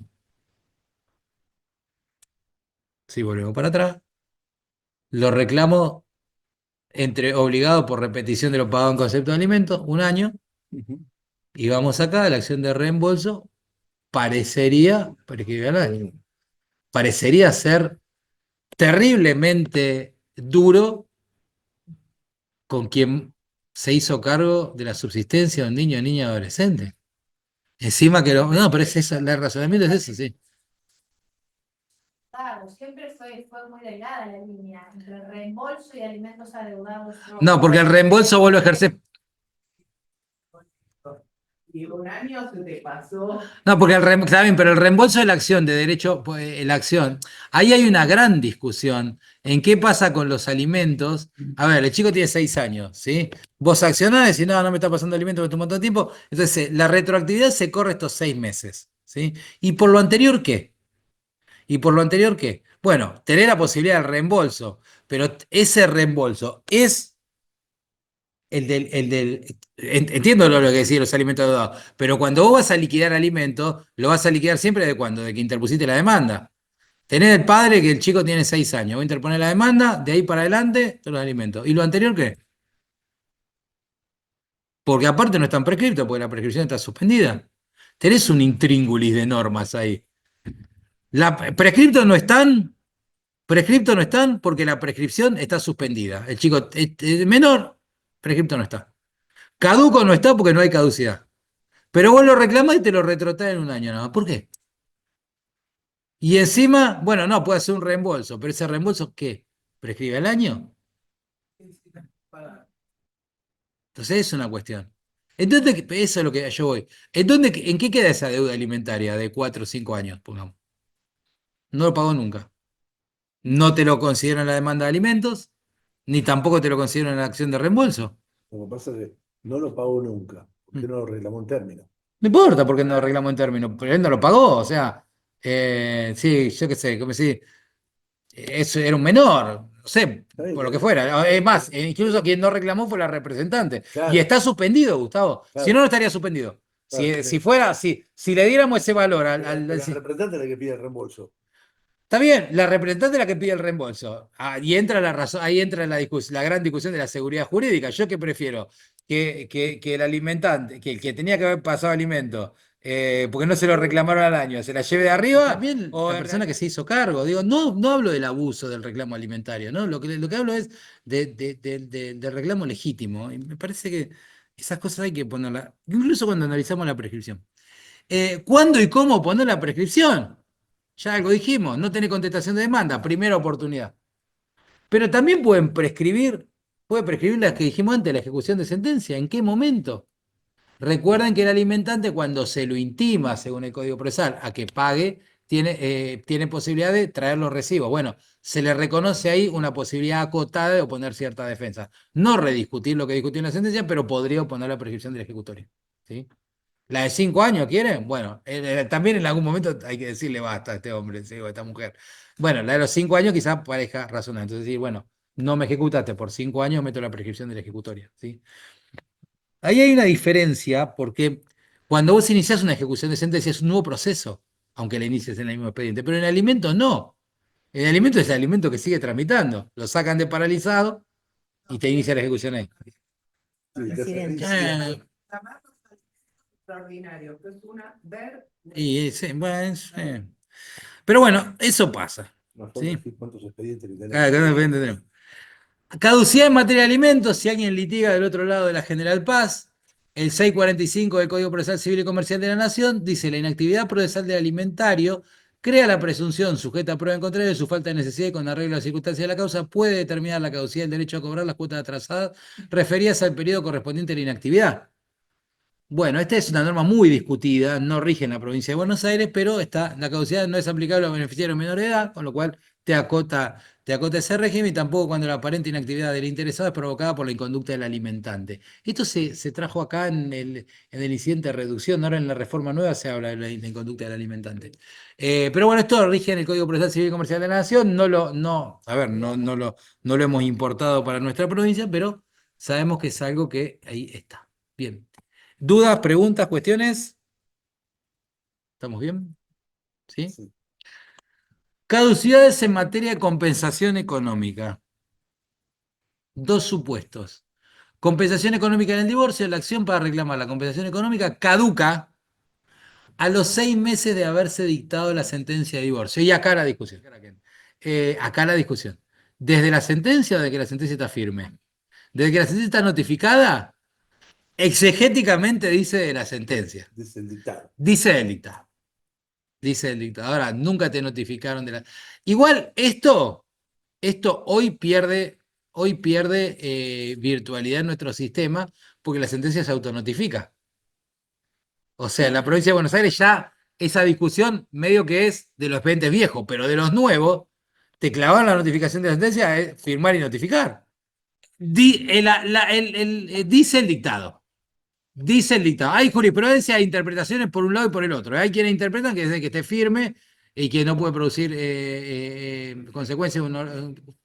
Si volvemos para atrás, lo reclamo entre obligado por repetición de lo pagado en concepto de alimentos, 1 año, y vamos acá, la acción de reembolso parecería prescribir al año. Parecería ser terriblemente duro con quien se hizo cargo de la subsistencia de un niño o niña adolescente. Encima que lo. No, pero es eso, el razonamiento es ese, sí. Claro, siempre fue muy delgada la línea entre reembolso y alimentos adeudados. No, porque el reembolso vos lo ejercés. Y 1 año se te pasó. No, porque está bien, pero el reembolso de la acción de derecho, pues, la acción, ahí hay una gran discusión en qué pasa con los alimentos. A ver, el chico tiene 6 años, ¿sí? Vos accionás y decís, no me está pasando alimentos por un montón de tiempo. Entonces, la retroactividad se corre estos 6 meses, ¿sí? ¿Y por lo anterior qué? ¿Y por lo anterior qué? Bueno, tener la posibilidad del reembolso, pero ese reembolso es entiendo lo que decís, los alimentos adeudados, pero cuando vos vas a liquidar alimentos, lo vas a liquidar siempre de cuando, de que interpusiste la demanda. Tenés el padre que el chico tiene 6 años, voy a interponer la demanda, de ahí para adelante, todos los alimentos. ¿Y lo anterior qué? Porque aparte no están prescriptos, porque la prescripción está suspendida. Tenés un intríngulis de normas ahí. Prescriptos no están porque la prescripción está suspendida. El chico menor, prescripto no está. Caduco no está porque no hay caducidad. Pero vos lo reclamás y te lo retrotraen en 1 año nada más. ¿Por qué? Y encima, bueno, no, puede hacer un reembolso, pero ese reembolso, ¿qué? ¿Prescribe al año? Entonces es una cuestión. Entonces, eso es lo que yo voy. Entonces, ¿en qué queda esa deuda alimentaria de 4 o 5 años, pongamos? No lo pagó nunca. No te lo considero en la demanda de alimentos, ni tampoco te lo considero en la acción de reembolso. Lo que pasa es que no lo pagó nunca. ¿Por qué no lo reclamó en términos? No importa porque no lo arreglamos en términos, pero él no lo pagó, o sea, sí, yo qué sé, como si eso era un menor, no sé, bien, por lo que está fuera. Es más, incluso quien no reclamó fue la representante. Claro. Y está suspendido, Gustavo. Si Claro. no, no estaría suspendido. Claro, Si fuera, si le diéramos ese valor Pero la representante es la que pide el reembolso. Está bien, la representante es la que pide el reembolso. Y entra la razón, ahí entra la gran discusión de la seguridad jurídica. ¿Yo qué prefiero? Que el alimentante, que el que tenía que haber pasado alimento, porque no se lo reclamaron al año, se la lleve de arriba, También, o la persona que se hizo cargo. Digo, no hablo del abuso del reclamo alimentario, ¿no? Lo que hablo es del reclamo legítimo. Y me parece que esas cosas hay que ponerlas, incluso cuando analizamos la prescripción. ¿Cuándo y cómo poner la prescripción? Ya algo dijimos, no tiene contestación de demanda, primera oportunidad. Pero también puede prescribir las que dijimos antes, la ejecución de sentencia. ¿En qué momento? Recuerden que el alimentante, cuando se lo intima, según el Código Procesal, a que pague, tiene posibilidad de traer los recibos. Bueno, se le reconoce ahí una posibilidad acotada de oponer cierta defensa. No rediscutir lo que discutió en la sentencia, pero podría oponer la prescripción del ejecutorio. ¿Sí? La de 5 años, ¿quieren? Bueno, también en algún momento hay que decirle basta a este hombre, ¿sí? O a esta mujer. Bueno, la de los 5 años quizás parezca razonable. Entonces decir, bueno, no me ejecutaste por 5 años, meto la prescripción de la ejecutoria. ¿Sí? Ahí hay una diferencia porque cuando vos iniciás una ejecución de sentencia es un nuevo proceso, aunque la inicies en el mismo expediente, pero en alimentos no. En alimentos es el alimento que sigue tramitando. Lo sacan de paralizado y te inicia la ejecución ahí. Presidente. Extraordinario, que es una Bueno, pero bueno, eso pasa. Nosotros, ¿Sí? ¿cuántos expedientes que Cada tenemos? tenemos. Caducidad en materia de alimentos, si alguien litiga del otro lado de la General Paz, el 645 del Código Procesal Civil y Comercial de la Nación dice: la inactividad procesal del alimentario crea la presunción sujeta a prueba en contrario de su falta de necesidad y con arreglo a las circunstancias de la causa puede determinar la caducidad del derecho a cobrar las cuotas atrasadas referidas al periodo correspondiente a la inactividad. Bueno, esta es una norma muy discutida, no rige en la provincia de Buenos Aires, pero la caducidad no es aplicable a beneficiarios menores de edad, con lo cual te acota ese régimen, y tampoco cuando la aparente inactividad del interesado es provocada por la inconducta del alimentante. Esto se trajo acá en el incidente de reducción, ahora en la reforma nueva se habla de la inconducta del alimentante. Pero bueno, esto rige en el Código Procesal Civil y Comercial de la Nación, no lo hemos importado para nuestra provincia, pero sabemos que es algo que ahí está. Bien. ¿Dudas, preguntas, cuestiones? ¿Estamos bien? ¿Sí? Sí. Caducidades en materia de compensación económica. Dos supuestos. Compensación económica en el divorcio. La acción para reclamar la compensación económica caduca a los 6 meses de haberse dictado la sentencia de divorcio. Y acá la discusión. Acá la discusión. ¿Desde la sentencia o desde que la sentencia está firme? Desde que la sentencia está notificada, exegéticamente dice de la sentencia. Dice el dictado. Dice el dictado. Dice el dictador. Ahora, nunca te notificaron de la. Igual, esto hoy pierde virtualidad en nuestro sistema porque la sentencia se autonotifica. O sea, en la provincia de Buenos Aires ya esa discusión medio que es de los expedientes viejos, pero de los nuevos, te clavan la notificación de la sentencia, es firmar y notificar. Dice el dictado. Dice el dictado. Hay jurisprudencia e interpretaciones por un lado y por el otro. Hay quienes interpretan que desde que esté firme y que no puede producir consecuencias.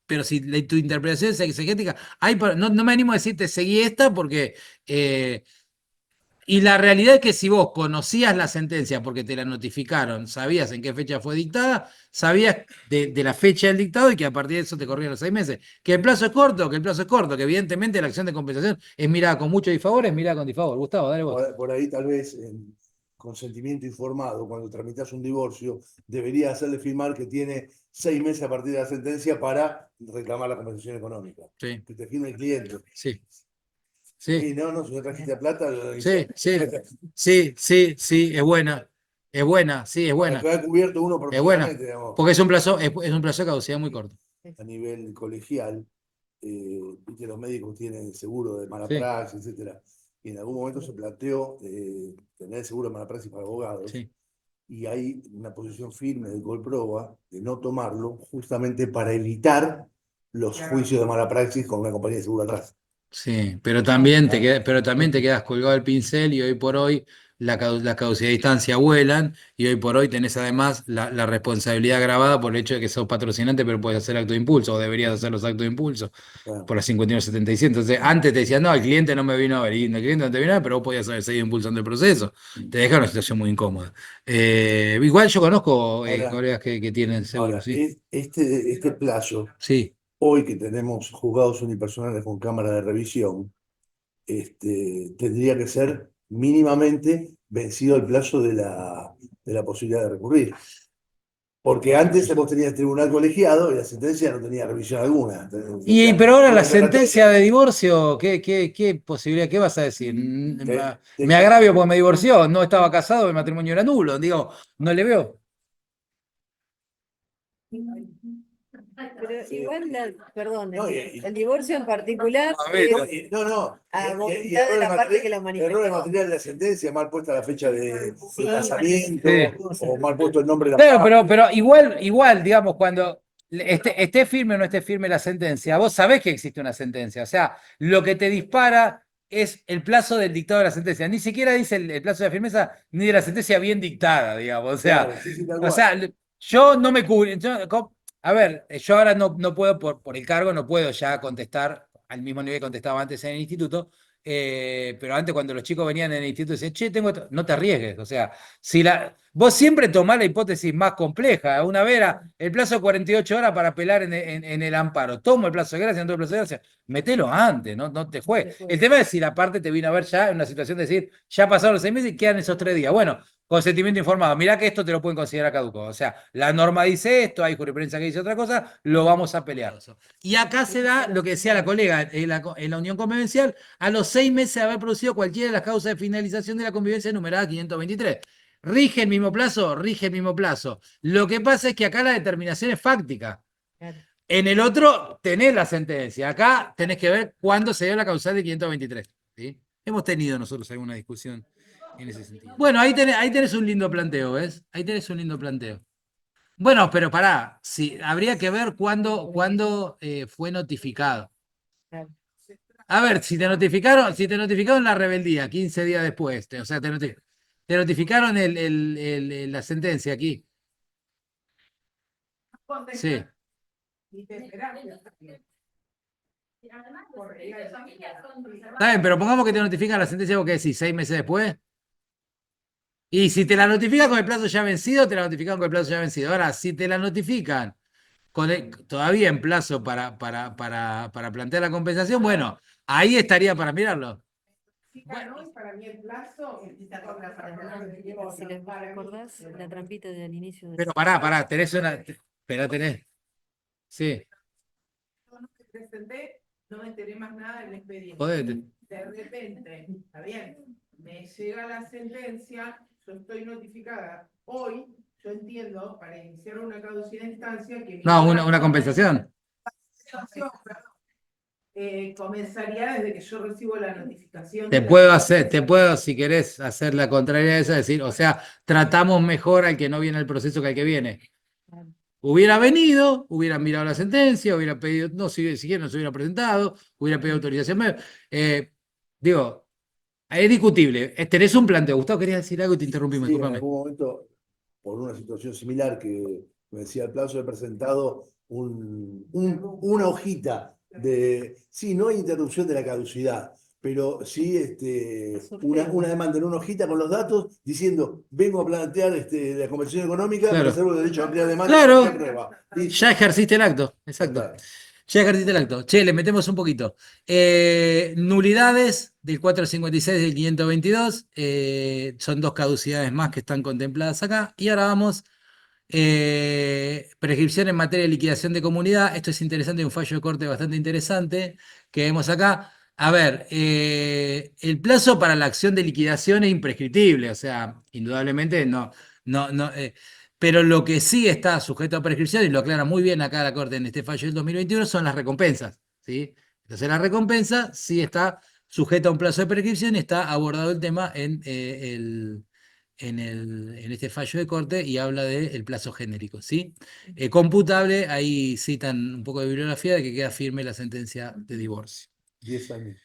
Pero si tu interpretación es exegética, no me animo a decirte seguí esta porque. Y la realidad es que si vos conocías la sentencia porque te la notificaron, sabías en qué fecha fue dictada, sabías de la fecha del dictado y que a partir de eso te corrían los 6 meses. Que el plazo es corto, que evidentemente la acción de compensación es mirada con mucho disfavor, es mirada con disfavor. Gustavo, dale vos. Por ahí tal vez en consentimiento informado, cuando tramitas un divorcio, debería hacerle firmar que tiene 6 meses a partir de la sentencia para reclamar la compensación económica. Sí. Que te firme el cliente. Sí. Sí, no, si no trajiste plata. Sí, es buena. Es buena, sí, es buena. Acá ha cubierto uno Es buena. profesionalmente, digamos, Porque es un plazo de caducidad muy corto. a nivel colegial. Que los médicos tienen seguro de mala Sí. praxis, etcétera. Y en algún momento se planteó tener seguro de mala praxis para abogados. Sí. Y hay una posición firme del Colproba de no tomarlo justamente para evitar los juicios de mala praxis con una compañía de seguro atrás. Sí, pero también te quedas colgado del pincel y hoy por hoy la caducidad de distancia vuelan y hoy por hoy tenés además la responsabilidad agravada por el hecho de que sos patrocinante pero puedes hacer acto de impulso o deberías hacer los actos de impulso Claro. por la 5177. Entonces antes te decían, no, el cliente no me vino a ver y el cliente no te vino a ver, pero vos podías haber seguido impulsando el proceso. Te deja en una situación muy incómoda. Igual yo conozco Ahora, colegas que tienen seguro, ahora, sí. este plazo, Sí. hoy que tenemos juzgados unipersonales con cámara de revisión, tendría que ser mínimamente vencido el plazo de la posibilidad de recurrir. Porque antes vos tenías tribunal colegiado y la sentencia no tenía revisión alguna. O sea, Pero ahora vos la la sacaste, sentencia de divorcio, ¿qué posibilidad, qué vas a decir? te- Me te- agravio porque me divorció, no estaba casado, el matrimonio era nulo. Digo, no le veo. Pero igual, perdón, no, el divorcio en particular A ver, es no. a Y voluntad de la parte que lo errores manifestó. materiales de la sentencia, mal puesta la fecha de Sí, casamiento, sí. o mal puesto el nombre de la Claro, parte. pero igual, digamos, cuando esté firme o no esté firme la sentencia, vos sabés que existe una sentencia. O sea, lo que te dispara es el plazo del dictado de la sentencia. Ni siquiera dice el plazo de firmeza ni de la sentencia bien dictada, digamos. Claro, sí, sí, tal O cual. sea, yo no me cubro. A ver, yo ahora no puedo, por el cargo, no puedo ya contestar al mismo nivel que contestaba antes en el instituto. Pero antes cuando los chicos venían en el instituto decían, che, no te arriesgues. O sea, vos siempre tomás la hipótesis más compleja. Una vez era el plazo de 48 horas para apelar en el amparo. Tomo el plazo de gracia, no tomo el plazo de gracia. Metelo antes, no te juegues. El tema es si la parte te vino a ver ya en una situación de decir, ya pasaron los 6 meses y quedan esos 3 días. Bueno, consentimiento informado. Mirá que esto te lo pueden considerar caduco. O sea, la norma dice esto, hay jurisprudencia que dice otra cosa, lo vamos a pelear. Y acá se da lo que decía la colega, en la unión convivencial, a los 6 meses de haber producido cualquiera de las causas de finalización de la convivencia enumerada 523. ¿Rige el mismo plazo? Rige el mismo plazo. Lo que pasa es que acá la determinación es fáctica. claro. En el otro tenés la sentencia. Acá tenés que ver cuándo se dio la causal de 523. ¿Sí? Hemos tenido nosotros alguna discusión en ese sentido. Bueno, ahí tenés un lindo planteo, ¿ves? Ahí tenés un lindo planteo. Bueno, pero pará, sí, habría que ver cuándo fue notificado. Claro. A ver, si te notificaron la rebeldía 15 días después, o sea, te notificaron la sentencia aquí. Sí. Y te esperás. Y además, los derechos de familia son preservados. Está bien, pero pongamos que te notifican la sentencia, ¿vos qué decís? 6 meses después. Y si te la notifican con el plazo ya vencido, te la notifican con el plazo ya vencido. Ahora, si te la notifican todavía en plazo para plantear la compensación, bueno, ahí estaría para mirarlo. Sí, claro, y para mí el plazo empieza con la palabra de Dios, Si les para mí, recordás la trampita del inicio de Pero pará, tenés una. Pero tenés. Sí, yo no me presenté, no me enteré más nada del expediente. jodete. De repente, está bien, me llega la sentencia, yo estoy notificada hoy, yo entiendo, para iniciar una caducidad de instancia que No, una compensación. comenzaría desde que yo recibo la notificación. Te puedo, si querés, hacer la contraria de esa, decir, o sea, tratamos mejor al que no viene al proceso que al que viene. Hubiera venido, hubiera mirado la sentencia, hubiera pedido, no, si siquiera no se hubiera presentado, hubiera pedido autorización. Digo, es discutible. Tenés un planteo. Gustavo, querías decir algo y te interrumpí, Sí, en discúlpame. algún momento, por una situación similar que me decía el plazo, he presentado una hojita de, sí, no hay interrupción de la caducidad, pero sí una demanda en una hojita con los datos diciendo, vengo a plantear la conversión económica, Claro. reservo el derecho a ampliar demanda. Claro. y prueba. Listo. Ya ejerciste el acto, Ya exacto. está. Ya ejerciste el acto. Che, le metemos un poquito. Nulidades del 456 del 522. Son 2 caducidades más que están contempladas acá. Y ahora vamos. Prescripción en materia de liquidación de comunidad. Esto es interesante, un fallo de corte bastante interesante que vemos acá. A ver, el plazo para la acción de liquidación es imprescriptible, o sea, indudablemente no, pero lo que sí está sujeto a prescripción, y lo aclara muy bien acá la Corte en este fallo del 2021, son las recompensas, ¿sí? Entonces la recompensa sí está sujeta a un plazo de prescripción y está abordado el tema en este fallo de corte y habla del plazo genérico, ¿sí? Computable, ahí citan un poco de bibliografía de que queda firme la sentencia de divorcio. 10 años.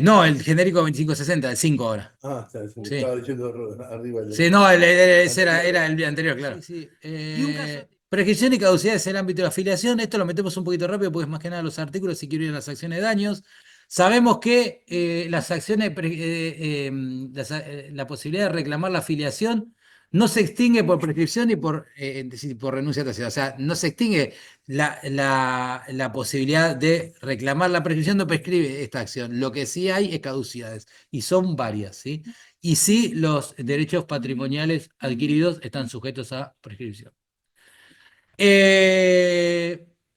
No, el genérico 2560, el 5 ahora. Se me Sí. estaba leyendo arriba. Sí, no, ese anterior. era el anterior, claro. Prescripción y caducidad es el ámbito de la afiliación. Esto lo metemos un poquito rápido porque es más que nada los artículos si quiero ir a las acciones de daños. Sabemos que las acciones, la posibilidad de reclamar la afiliación no se extingue por prescripción y por renuncia a taxación. O sea, no se extingue la posibilidad de reclamar la prescripción, no prescribe esta acción. Lo que sí hay es caducidades y son varias, ¿sí? Y sí, los derechos patrimoniales adquiridos están sujetos a prescripción.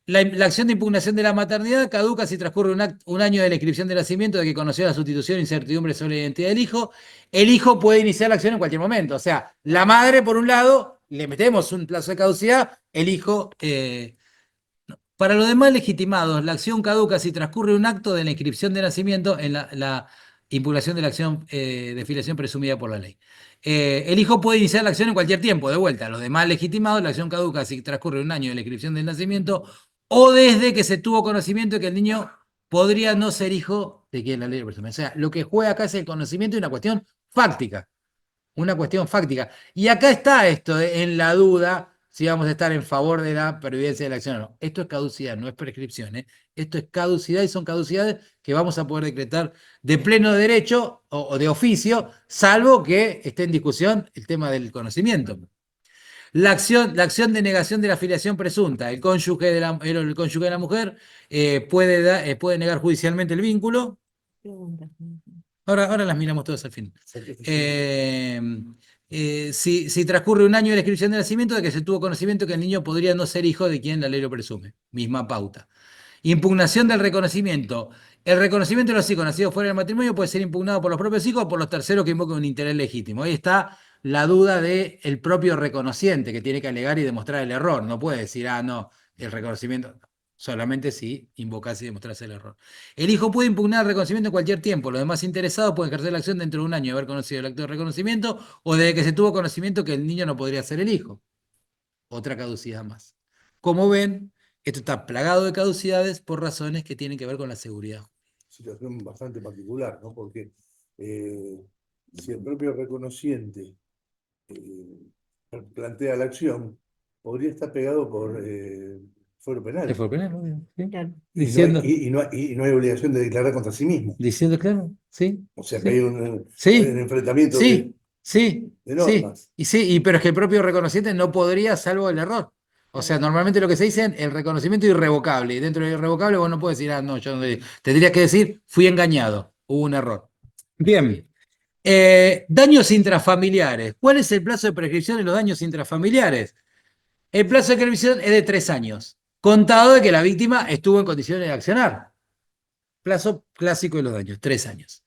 La acción de impugnación de la maternidad caduca si transcurre un año de la inscripción de nacimiento de que conoció la sustitución e incertidumbre sobre la identidad del hijo. El hijo puede iniciar la acción en cualquier momento. O sea, la madre, por un lado, le metemos un plazo de caducidad, el hijo... Para los demás legitimados, la acción caduca si transcurre un acto de la inscripción de nacimiento en la impugnación de la acción de filiación presumida por la ley. El hijo puede iniciar la acción en cualquier tiempo, de vuelta. Los demás legitimados, la acción caduca si transcurre un año de la inscripción del nacimiento o desde que se tuvo conocimiento de que el niño podría no ser hijo de quien la ley lo presume. O sea, lo que juega acá es el conocimiento y una cuestión fáctica. Una cuestión fáctica. Y acá está esto en la duda si vamos a estar en favor de la pervivencia de la acción o no. Esto es caducidad, no es prescripción. Esto es caducidad y son caducidades que vamos a poder decretar de pleno derecho o de oficio, salvo que esté en discusión el tema del conocimiento. La acción de negación de la filiación presunta. El cónyuge de la mujer puede negar judicialmente el vínculo. Pregunta. Ahora las miramos todas al fin. Si transcurre un año de la inscripción de nacimiento, de que se tuvo conocimiento que el niño podría no ser hijo de quien la ley lo presume. Misma pauta. Impugnación del reconocimiento. El reconocimiento de los hijos nacidos fuera del matrimonio puede ser impugnado por los propios hijos o por los terceros que invoquen un interés legítimo. Ahí está la duda del propio reconociente que tiene que alegar y demostrar el error. No puede decir, no, el reconocimiento. Solamente si invocase y demostrase el error. El hijo puede impugnar el reconocimiento en cualquier tiempo. Los demás interesados pueden ejercer la acción dentro de un año de haber conocido el acto de reconocimiento o desde que se tuvo conocimiento que el niño no podría ser el hijo. Otra caducidad más. Como ven, esto está plagado de caducidades por razones que tienen que ver con la seguridad. Situación bastante particular, ¿no? Porque si el propio reconociente plantea la acción, podría estar pegado por fuero penal. ¿Fue penal? ¿Sí? Claro. Diciendo, Y no hay obligación de declarar contra sí mismo. diciendo claro, sí. O sea Sí. que hay un Sí. enfrentamiento Sí, sí, de normas. sí, pero es que el propio reconociente no podría salvo el error. O sea, normalmente lo que se dice es el reconocimiento irrevocable. Y dentro del irrevocable vos no puedes decir, no, yo no. Tendrías que decir, fui engañado, hubo un error. Bien. Daños intrafamiliares. ¿Cuál es el plazo de prescripción de los daños intrafamiliares? El plazo de prescripción es de 3 años, contado de que la víctima estuvo en condiciones de accionar. Plazo clásico de los daños, 3 años.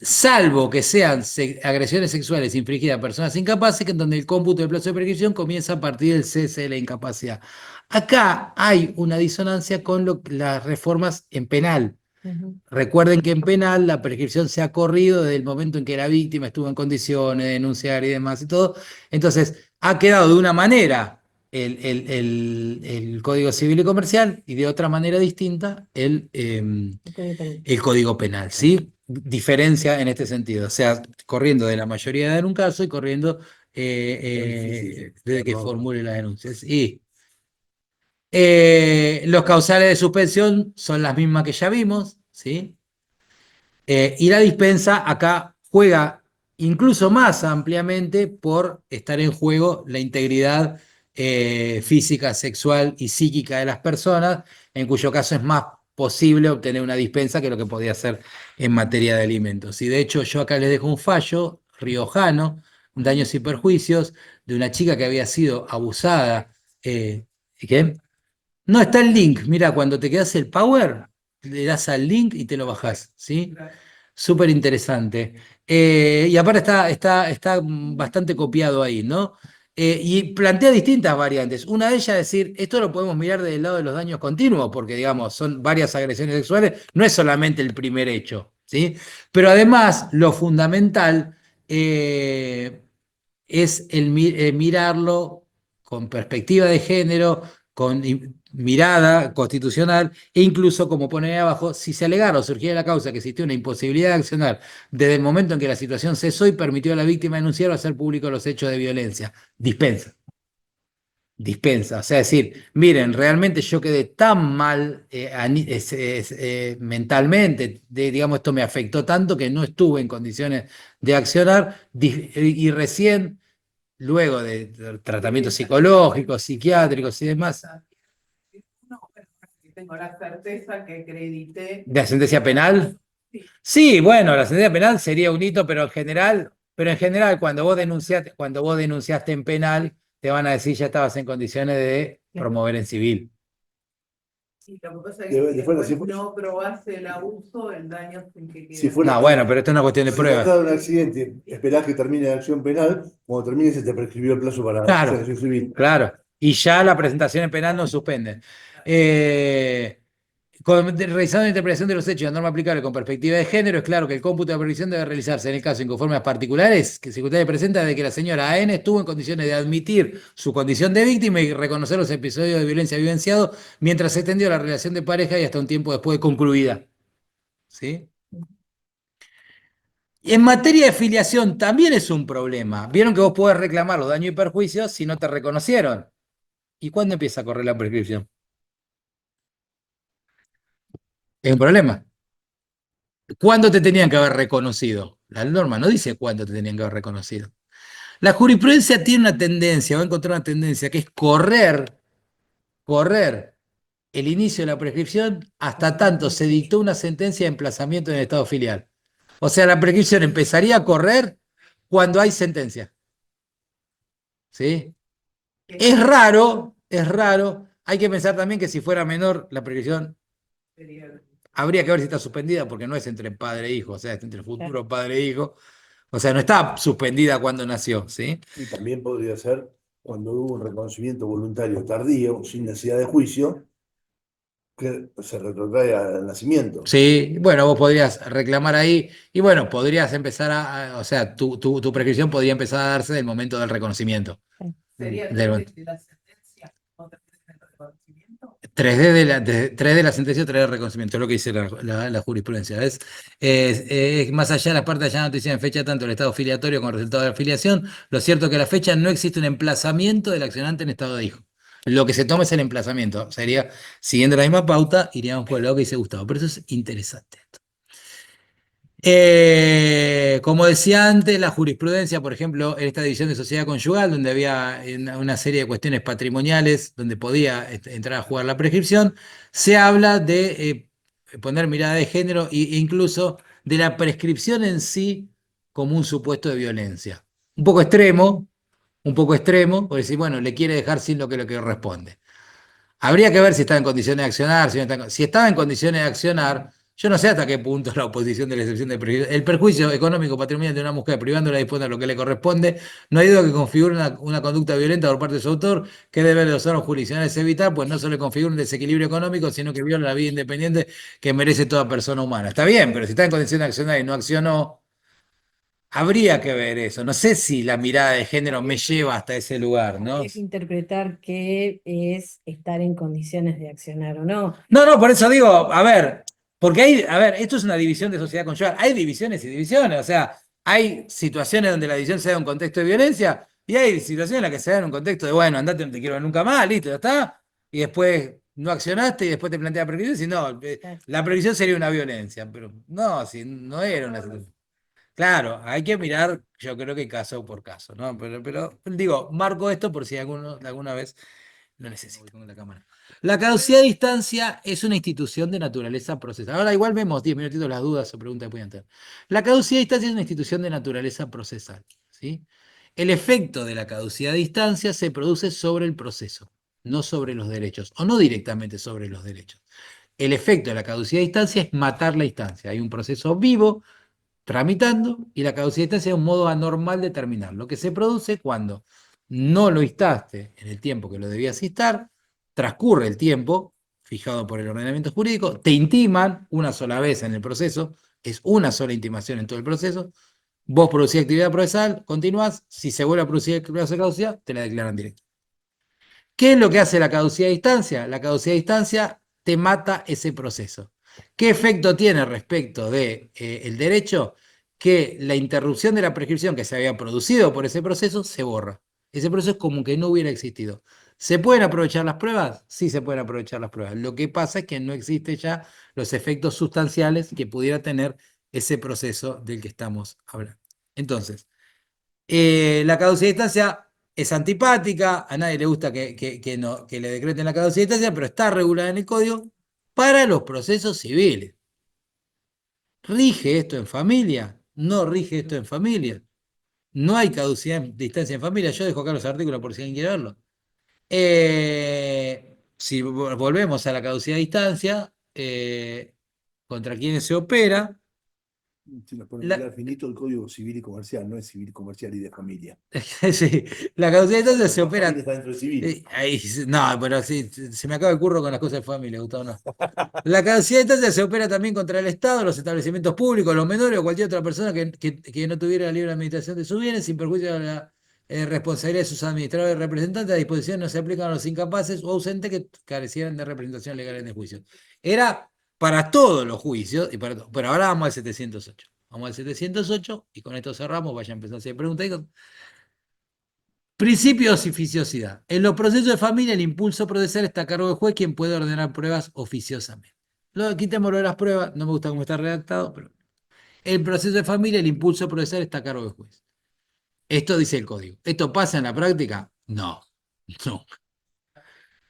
Salvo que sean agresiones sexuales infringidas a personas incapaces, que en donde el cómputo del plazo de prescripción comienza a partir del cese de la incapacidad. Acá hay una disonancia con las reformas en penal. Recuerden que en penal la prescripción se ha corrido desde el momento en que la víctima estuvo en condiciones de denunciar y demás y todo. Entonces, ha quedado de una manera el Código Civil y Comercial y de otra manera distinta el Código Penal, ¿sí? Diferencia en este sentido, o sea, corriendo de la mayoría de dar un caso y corriendo desde que formule las denuncias. Y los causales de suspensión son las mismas que ya vimos, ¿sí? Y la dispensa acá juega incluso más ampliamente por estar en juego la integridad física, sexual y psíquica de las personas, en cuyo caso es más posible obtener una dispensa que lo que podía hacer en materia de alimentos. Y de hecho yo acá les dejo un fallo riojano, daños y perjuicios, de una chica que había sido abusada. ¿Qué? No está el link, mira, cuando te quedas el power, le das al link y te lo bajás, ¿sí? Súper interesante. Y aparte está bastante copiado ahí, ¿no? Y plantea distintas variantes. Una de ellas es decir, esto lo podemos mirar desde el lado de los daños continuos, porque digamos, son varias agresiones sexuales, no es solamente el primer hecho, ¿sí? Pero además, lo fundamental es el mirarlo con perspectiva de género, con mirada constitucional e incluso, como pone ahí abajo, si se alegara o surgiera la causa que existió una imposibilidad de accionar desde el momento en que la situación cesó y permitió a la víctima denunciar o hacer público los hechos de violencia. Dispensa. Dispensa, o sea, decir, miren, realmente yo quedé tan mal mentalmente, digamos, esto me afectó tanto que no estuve en condiciones de accionar y recién, luego de tratamientos psicológicos, psiquiátricos y demás, No, pero tengo la certeza que acredité. de la sentencia penal. Sí. Sí, bueno, la sentencia penal sería un hito, pero en general, cuando vos denunciaste en penal, te van a decir ya estabas en condiciones de promover en civil. Sí, lo que pasa es De- que de fuera, después si- no probase el abuso, el daño sin que Si quede. fuera- No, bueno, pero esto es una cuestión de Si pruebas. tratás de un accidente, esperás que termine la acción penal, cuando termine se te prescribió el plazo para Claro. hacer acción civil. Claro, y ya la presentación en penal no suspende. Realizando la interpretación de los hechos de la norma aplicable con perspectiva de género, es claro que el cómputo de la previsión debe realizarse en el caso en conforme a particulares que circunstancia presenta de que la señora A.N. estuvo en condiciones de admitir su condición de víctima y reconocer los episodios de violencia vivenciados mientras se extendió la relación de pareja y hasta un tiempo después de concluida. ¿Sí? Y en materia de filiación también es un problema. Vieron que vos podés reclamar los daños y perjuicios si no te reconocieron. ¿Y cuándo empieza a correr la prescripción? Es un problema. ¿Cuándo te tenían que haber reconocido? La norma no dice cuándo te tenían que haber reconocido. La jurisprudencia tiene una tendencia, va a encontrar una tendencia, que es correr el inicio de la prescripción hasta tanto se dictó una sentencia de emplazamiento en el estado filial. O sea, la prescripción empezaría a correr cuando hay sentencia. ¿Sí? Es raro, hay que pensar también que si fuera menor la prescripción habría que ver si está suspendida porque no es entre padre e hijo, o sea, es entre futuro padre e hijo. O sea, no está suspendida cuando nació, ¿sí? Y también podría ser cuando hubo un reconocimiento voluntario tardío, sin necesidad de juicio, que se retrotrae al nacimiento. Sí, bueno, vos podrías reclamar ahí y bueno, podrías empezar o sea, tu prescripción podría empezar a darse en el momento del reconocimiento. ¿Sería Del- de la sentencia o del reconocimiento? 3D de la sentencia, 3D del reconocimiento, es lo que dice la jurisprudencia. Más allá de las partes ya no te dicen fecha tanto el estado filiatorio como el resultado de la filiación, lo cierto es que a la fecha no existe un emplazamiento del accionante en estado de hijo. Lo que se toma es el emplazamiento. Sería, siguiendo la misma pauta, iríamos por el lado que dice Gustavo. Pero eso es interesante. Como decía antes, la jurisprudencia, por ejemplo, en esta división de sociedad conyugal, donde había una serie de cuestiones patrimoniales, donde podía entrar a jugar la prescripción, se habla de poner mirada de género e incluso de la prescripción en sí como un supuesto de violencia. Un poco extremo, por decir, bueno, le quiere dejar sin lo que corresponde. Habría que ver si está en condiciones de accionar, si estaba en condiciones de accionar, yo no sé hasta qué punto la oposición de la excepción de el perjuicio económico patrimonial de una mujer privándola de disponer lo que le corresponde, no hay duda que configura una conducta violenta por parte de su autor que debe los órganos jurisdiccionales evitar, pues no solo configura un desequilibrio económico, sino que viola la vida independiente que merece toda persona humana. Está bien, pero si está en condiciones de accionar y no accionó, habría que ver eso. No sé si la mirada de género me lleva hasta ese lugar, ¿no? Hay que interpretar qué es estar en condiciones de accionar o no. No, por eso digo, a ver, porque esto es una división de sociedad conyugal, hay divisiones y divisiones, o sea, hay situaciones donde la división se da en un contexto de violencia y hay situaciones en las que se da en un contexto de, bueno, andate, no te quiero ver nunca más, listo, ya está, y después no accionaste y después te plantea previsión, si no, la previsión sería una violencia, pero no, si no era una situación. Claro, hay que mirar, yo creo que caso por caso, ¿no? Pero digo, marco esto por si alguna vez lo necesito. Con la cámara. La caducidad de instancia es una institución de naturaleza procesal. Ahora igual vemos 10 minutitos las dudas o preguntas que pueden tener. La caducidad de instancia es una institución de naturaleza procesal, ¿sí? El efecto de la caducidad de instancia se produce sobre el proceso, no sobre los derechos, o no directamente sobre los derechos. El efecto de la caducidad de instancia es matar la instancia. Hay un proceso vivo tramitando y la caducidad de instancia es un modo anormal de terminar. Lo que se produce cuando no lo instaste en el tiempo que lo debías instar, transcurre el tiempo fijado por el ordenamiento jurídico, te intiman una sola vez en el proceso, es una sola intimación en todo el proceso, vos producís actividad procesal, continuás, si se vuelve a producir actividad de caducidad, te la declaran directo. ¿Qué es lo que hace la caducidad de instancia? La caducidad de instancia te mata ese proceso. ¿Qué efecto tiene respecto de, el derecho? Que la interrupción de la prescripción que se había producido por ese proceso se borra. Ese proceso es como que no hubiera existido. ¿Se pueden aprovechar las pruebas? Sí, se pueden aprovechar las pruebas. Lo que pasa es que no existen ya los efectos sustanciales que pudiera tener ese proceso del que estamos hablando. Entonces, la caducidad de instancia es antipática, a nadie le gusta que le decreten la caducidad de instancia, pero está regulada en el código para los procesos civiles. ¿Rige esto en familia? No rige esto en familia. No hay caducidad de instancia en familia. Yo dejo acá los artículos por si alguien quiere verlo. Si volvemos a la caducidad de instancia, contra quienes se opera, Si nos ponemos la, al finito el Código Civil y Comercial, no es civil, comercial y de familia. sí, la caducidad de instancia se La opera. familia está dentro de civil. No, pero sí, se me acaba el curro con las cosas de familia, Gustavo, no. La caducidad de instancia se opera también contra el Estado, los establecimientos públicos, los menores o cualquier otra persona que no tuviera la libre administración de sus bienes, sin perjuicio de la responsabilidad de sus administradores y representantes. A disposición no se aplican a los incapaces o ausentes que carecieran de representación legal en el juicio. Era para todos los juicios, pero ahora vamos al 708. Vamos al 708 y con esto cerramos. Vaya a empezar a hacer preguntas. Principio de oficiosidad. En los procesos de familia, el impulso procesal está a cargo del juez, quien puede ordenar pruebas oficiosamente. Quitémoslo de las pruebas, no me gusta cómo está redactado, pero el proceso de familia, el impulso procesal está a cargo del juez. Esto dice el código. ¿Esto pasa en la práctica? No, no.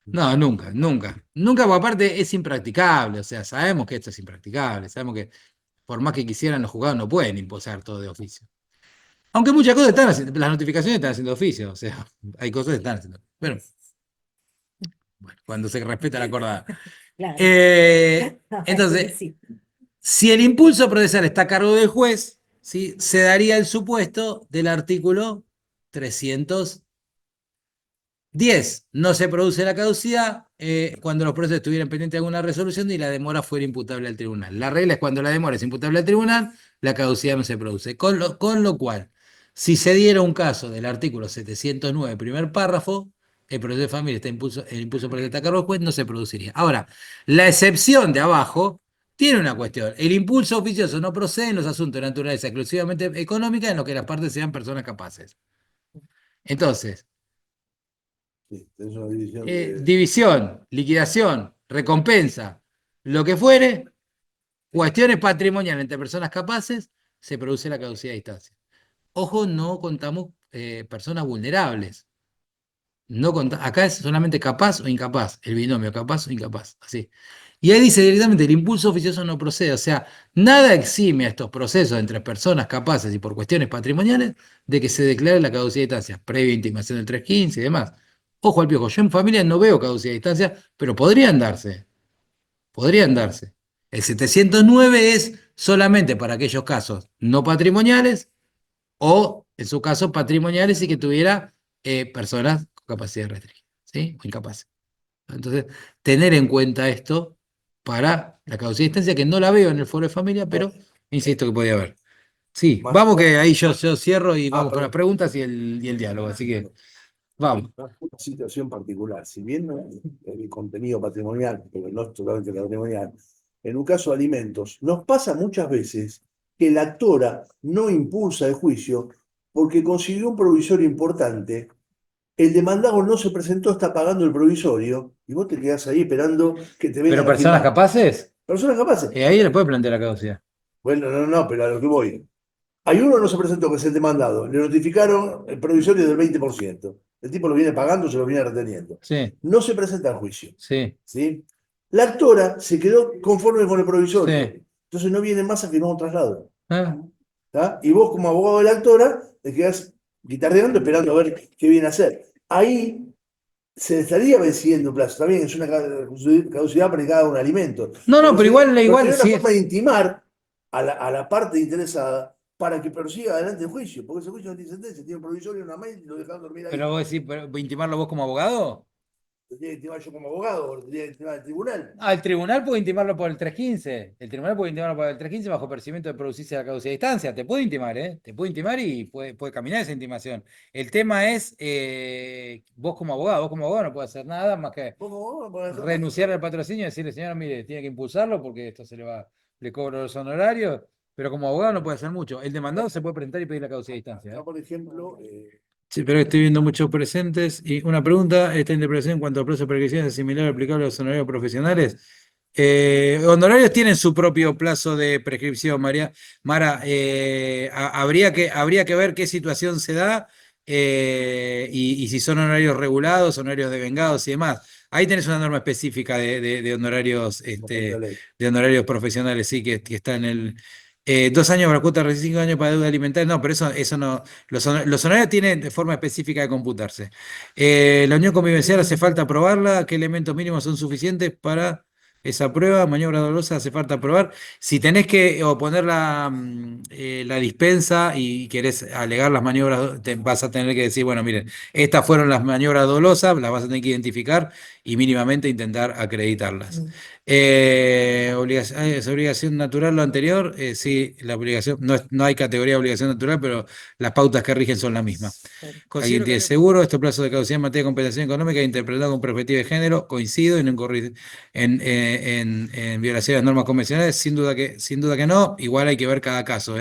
No, nunca, nunca. Nunca, porque aparte es impracticable. O sea, sabemos que esto es impracticable. Sabemos que por más que quisieran, los juzgados no pueden imposar todo de oficio. Aunque muchas cosas están haciendo, las notificaciones están haciendo oficio. O sea, hay cosas que están haciendo. Pero, bueno, cuando se respeta la acordada. Claro. Entonces, Sí. si el impulso procesal está a cargo del juez, ¿sí? Se daría el supuesto del artículo 310. No se produce la caducidad cuando los procesos estuvieran pendientes de alguna resolución y la demora fuera imputable al tribunal. La regla es cuando la demora es imputable al tribunal, la caducidad no se produce. Con lo cual, si se diera un caso del artículo 709, primer párrafo, el proceso de familia está el impulso por el que está a cargo del juez, no se produciría. Ahora, la excepción de abajo tiene una cuestión. El impulso oficioso no procede en los asuntos de naturaleza exclusivamente económica en lo que las partes sean personas capaces. Entonces, Sí, es una división de... división, liquidación, recompensa, lo que fuere, cuestiones patrimoniales entre personas capaces, se produce la caducidad de instancia. Ojo, no contamos personas vulnerables. No acá es solamente capaz o incapaz, el binomio capaz o incapaz, así. Y ahí dice directamente, el impulso oficioso no procede, o sea, nada exime a estos procesos entre personas capaces y por cuestiones patrimoniales de que se declare la caducidad de instancia, previa intimación del 315 y demás. Ojo al piojo, yo en familia no veo caducidad de instancia, pero podrían darse, podrían darse. El 709 es solamente para aquellos casos no patrimoniales o, en su caso, patrimoniales y que tuviera personas con capacidad restringida, ¿sí? O incapaces. Entonces, tener en cuenta esto para la caducidad de instancia, que no la veo en el foro de familia, pero insisto que podía haber. Sí, Más- vamos que ahí yo cierro y vamos con las perdón. preguntas y el diálogo, así que vamos. Una situación particular, si bien no es el contenido patrimonial, pero no es totalmente patrimonial, en un caso de alimentos, nos pasa muchas veces que la actora no impulsa el juicio porque consiguió un provisorio importante, el demandado no se presentó, está pagando el provisorio y vos te quedás ahí esperando que te vengan ¿Pero a personas firmar. capaces? Personas capaces. Ahí le puede plantear la caducidad. Bueno, no, pero a lo que voy. Hay uno que no se presentó, que es el demandado. Le notificaron el provisorio del 20%. El tipo lo viene pagando, se lo viene reteniendo. Sí, No se presenta al juicio. sí, ¿Sí? La actora se quedó conforme con el provisorio. sí. Entonces no viene más a firmar un traslado. Ah, ¿Tá? Y vos, como abogado de la actora, te quedás guitarreando esperando a ver qué viene a hacer. Ahí se le estaría venciendo un plazo. También es una caducidad aplicada a un alimento. no, Pero pero igual sería una sí forma de es. intimar a la parte interesada para que persiga adelante el juicio. Porque ese juicio no tiene sentencia, tiene un provisorio, una mail y lo dejan dormir ahí. Pero vos decís, ¿intimarlo vos como abogado? tendría que intimar yo como abogado, o lo tendría que intimar al tribunal. El tribunal puede intimarlo por el 315. El tribunal puede intimarlo por el 315 bajo percibimiento de producirse la caducidad de distancia. Te puede intimar, ¿eh? Te puede intimar y puede caminar esa intimación. El tema es, vos como abogado no puedes hacer nada más que ¿Vos como abogado no podés hacer nada? renunciar al patrocinio y decirle, señora, mire, tiene que impulsarlo porque esto le cobro los honorarios, pero como abogado no puede hacer mucho. El demandado se puede presentar y pedir la caducidad de distancia, ¿eh? Acá, por ejemplo, Sí, pero estoy viendo muchos presentes. Y una pregunta, ¿esta interpretación en cuanto a plazo de prescripción es similar aplicable a los honorarios profesionales? Honorarios tienen su propio plazo de prescripción, Mara. Habría que ver qué situación se da y si son honorarios regulados, honorarios devengados y demás. Ahí tenés una norma específica de honorarios, como contra ley. de honorarios profesionales, sí, que está en el... 2 años para cuota de 5 años para deuda alimentaria. No, pero eso no. Los honorarios tienen de forma específica de computarse. La unión convivencial hace falta aprobarla. ¿Qué elementos mínimos son suficientes para esa prueba? Maniobra dolosa hace falta aprobar. Si tenés que oponer la dispensa y querés alegar las maniobras, vas a tener que decir, bueno, miren, estas fueron las maniobras dolosas, las vas a tener que identificar y mínimamente intentar acreditarlas. ¿Es obligación natural lo anterior? Sí, la obligación, no hay categoría de obligación natural, pero las pautas que rigen son las mismas. ¿Alguien tiene seguro? Estos plazos de caducidad en materia de compensación económica interpretado con perspectiva de género, coincido en violación de las normas convencionales, sin duda que no, igual hay que ver cada caso,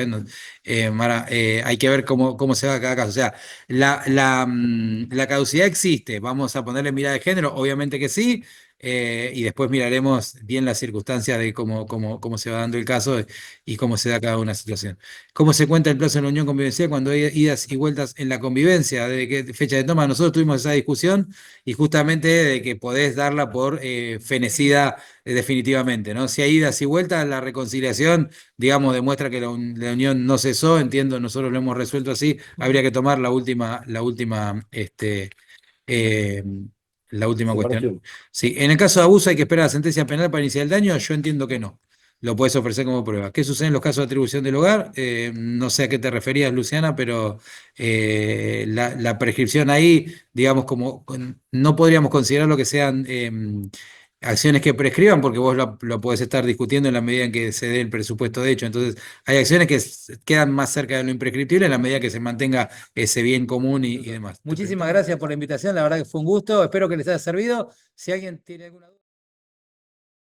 Mara, hay que ver cómo se va cada caso. O sea, la caducidad existe, vamos a ponerle mirada de género, obviamente que sí. Y después miraremos bien las circunstancias de cómo se va dando el caso y cómo se da cada una situación. ¿Cómo se cuenta el plazo en la unión convivencial cuando hay idas y vueltas en la convivencia? ¿De qué fecha de toma? Nosotros tuvimos esa discusión y justamente de que podés darla por fenecida definitivamente, ¿no? Si hay idas y vueltas, la reconciliación, digamos, demuestra que la unión no cesó, entiendo, nosotros lo hemos resuelto así, habría que tomar la última eh, cuestión. Separación. Sí, en el caso de abuso hay que esperar la sentencia penal para iniciar el daño, yo entiendo que no. Lo puedes ofrecer como prueba. ¿Qué sucede en los casos de atribución del hogar? No sé a qué te referías, Luciana, pero la prescripción ahí, digamos, no podríamos considerar lo que sean acciones que prescriban, porque vos lo podés estar discutiendo en la medida en que se dé el presupuesto de hecho. Entonces, hay acciones que quedan más cerca de lo imprescriptible en la medida que se mantenga ese bien común y demás. Muchísimas gracias por la invitación, la verdad que fue un gusto, espero que les haya servido. Si alguien tiene alguna duda...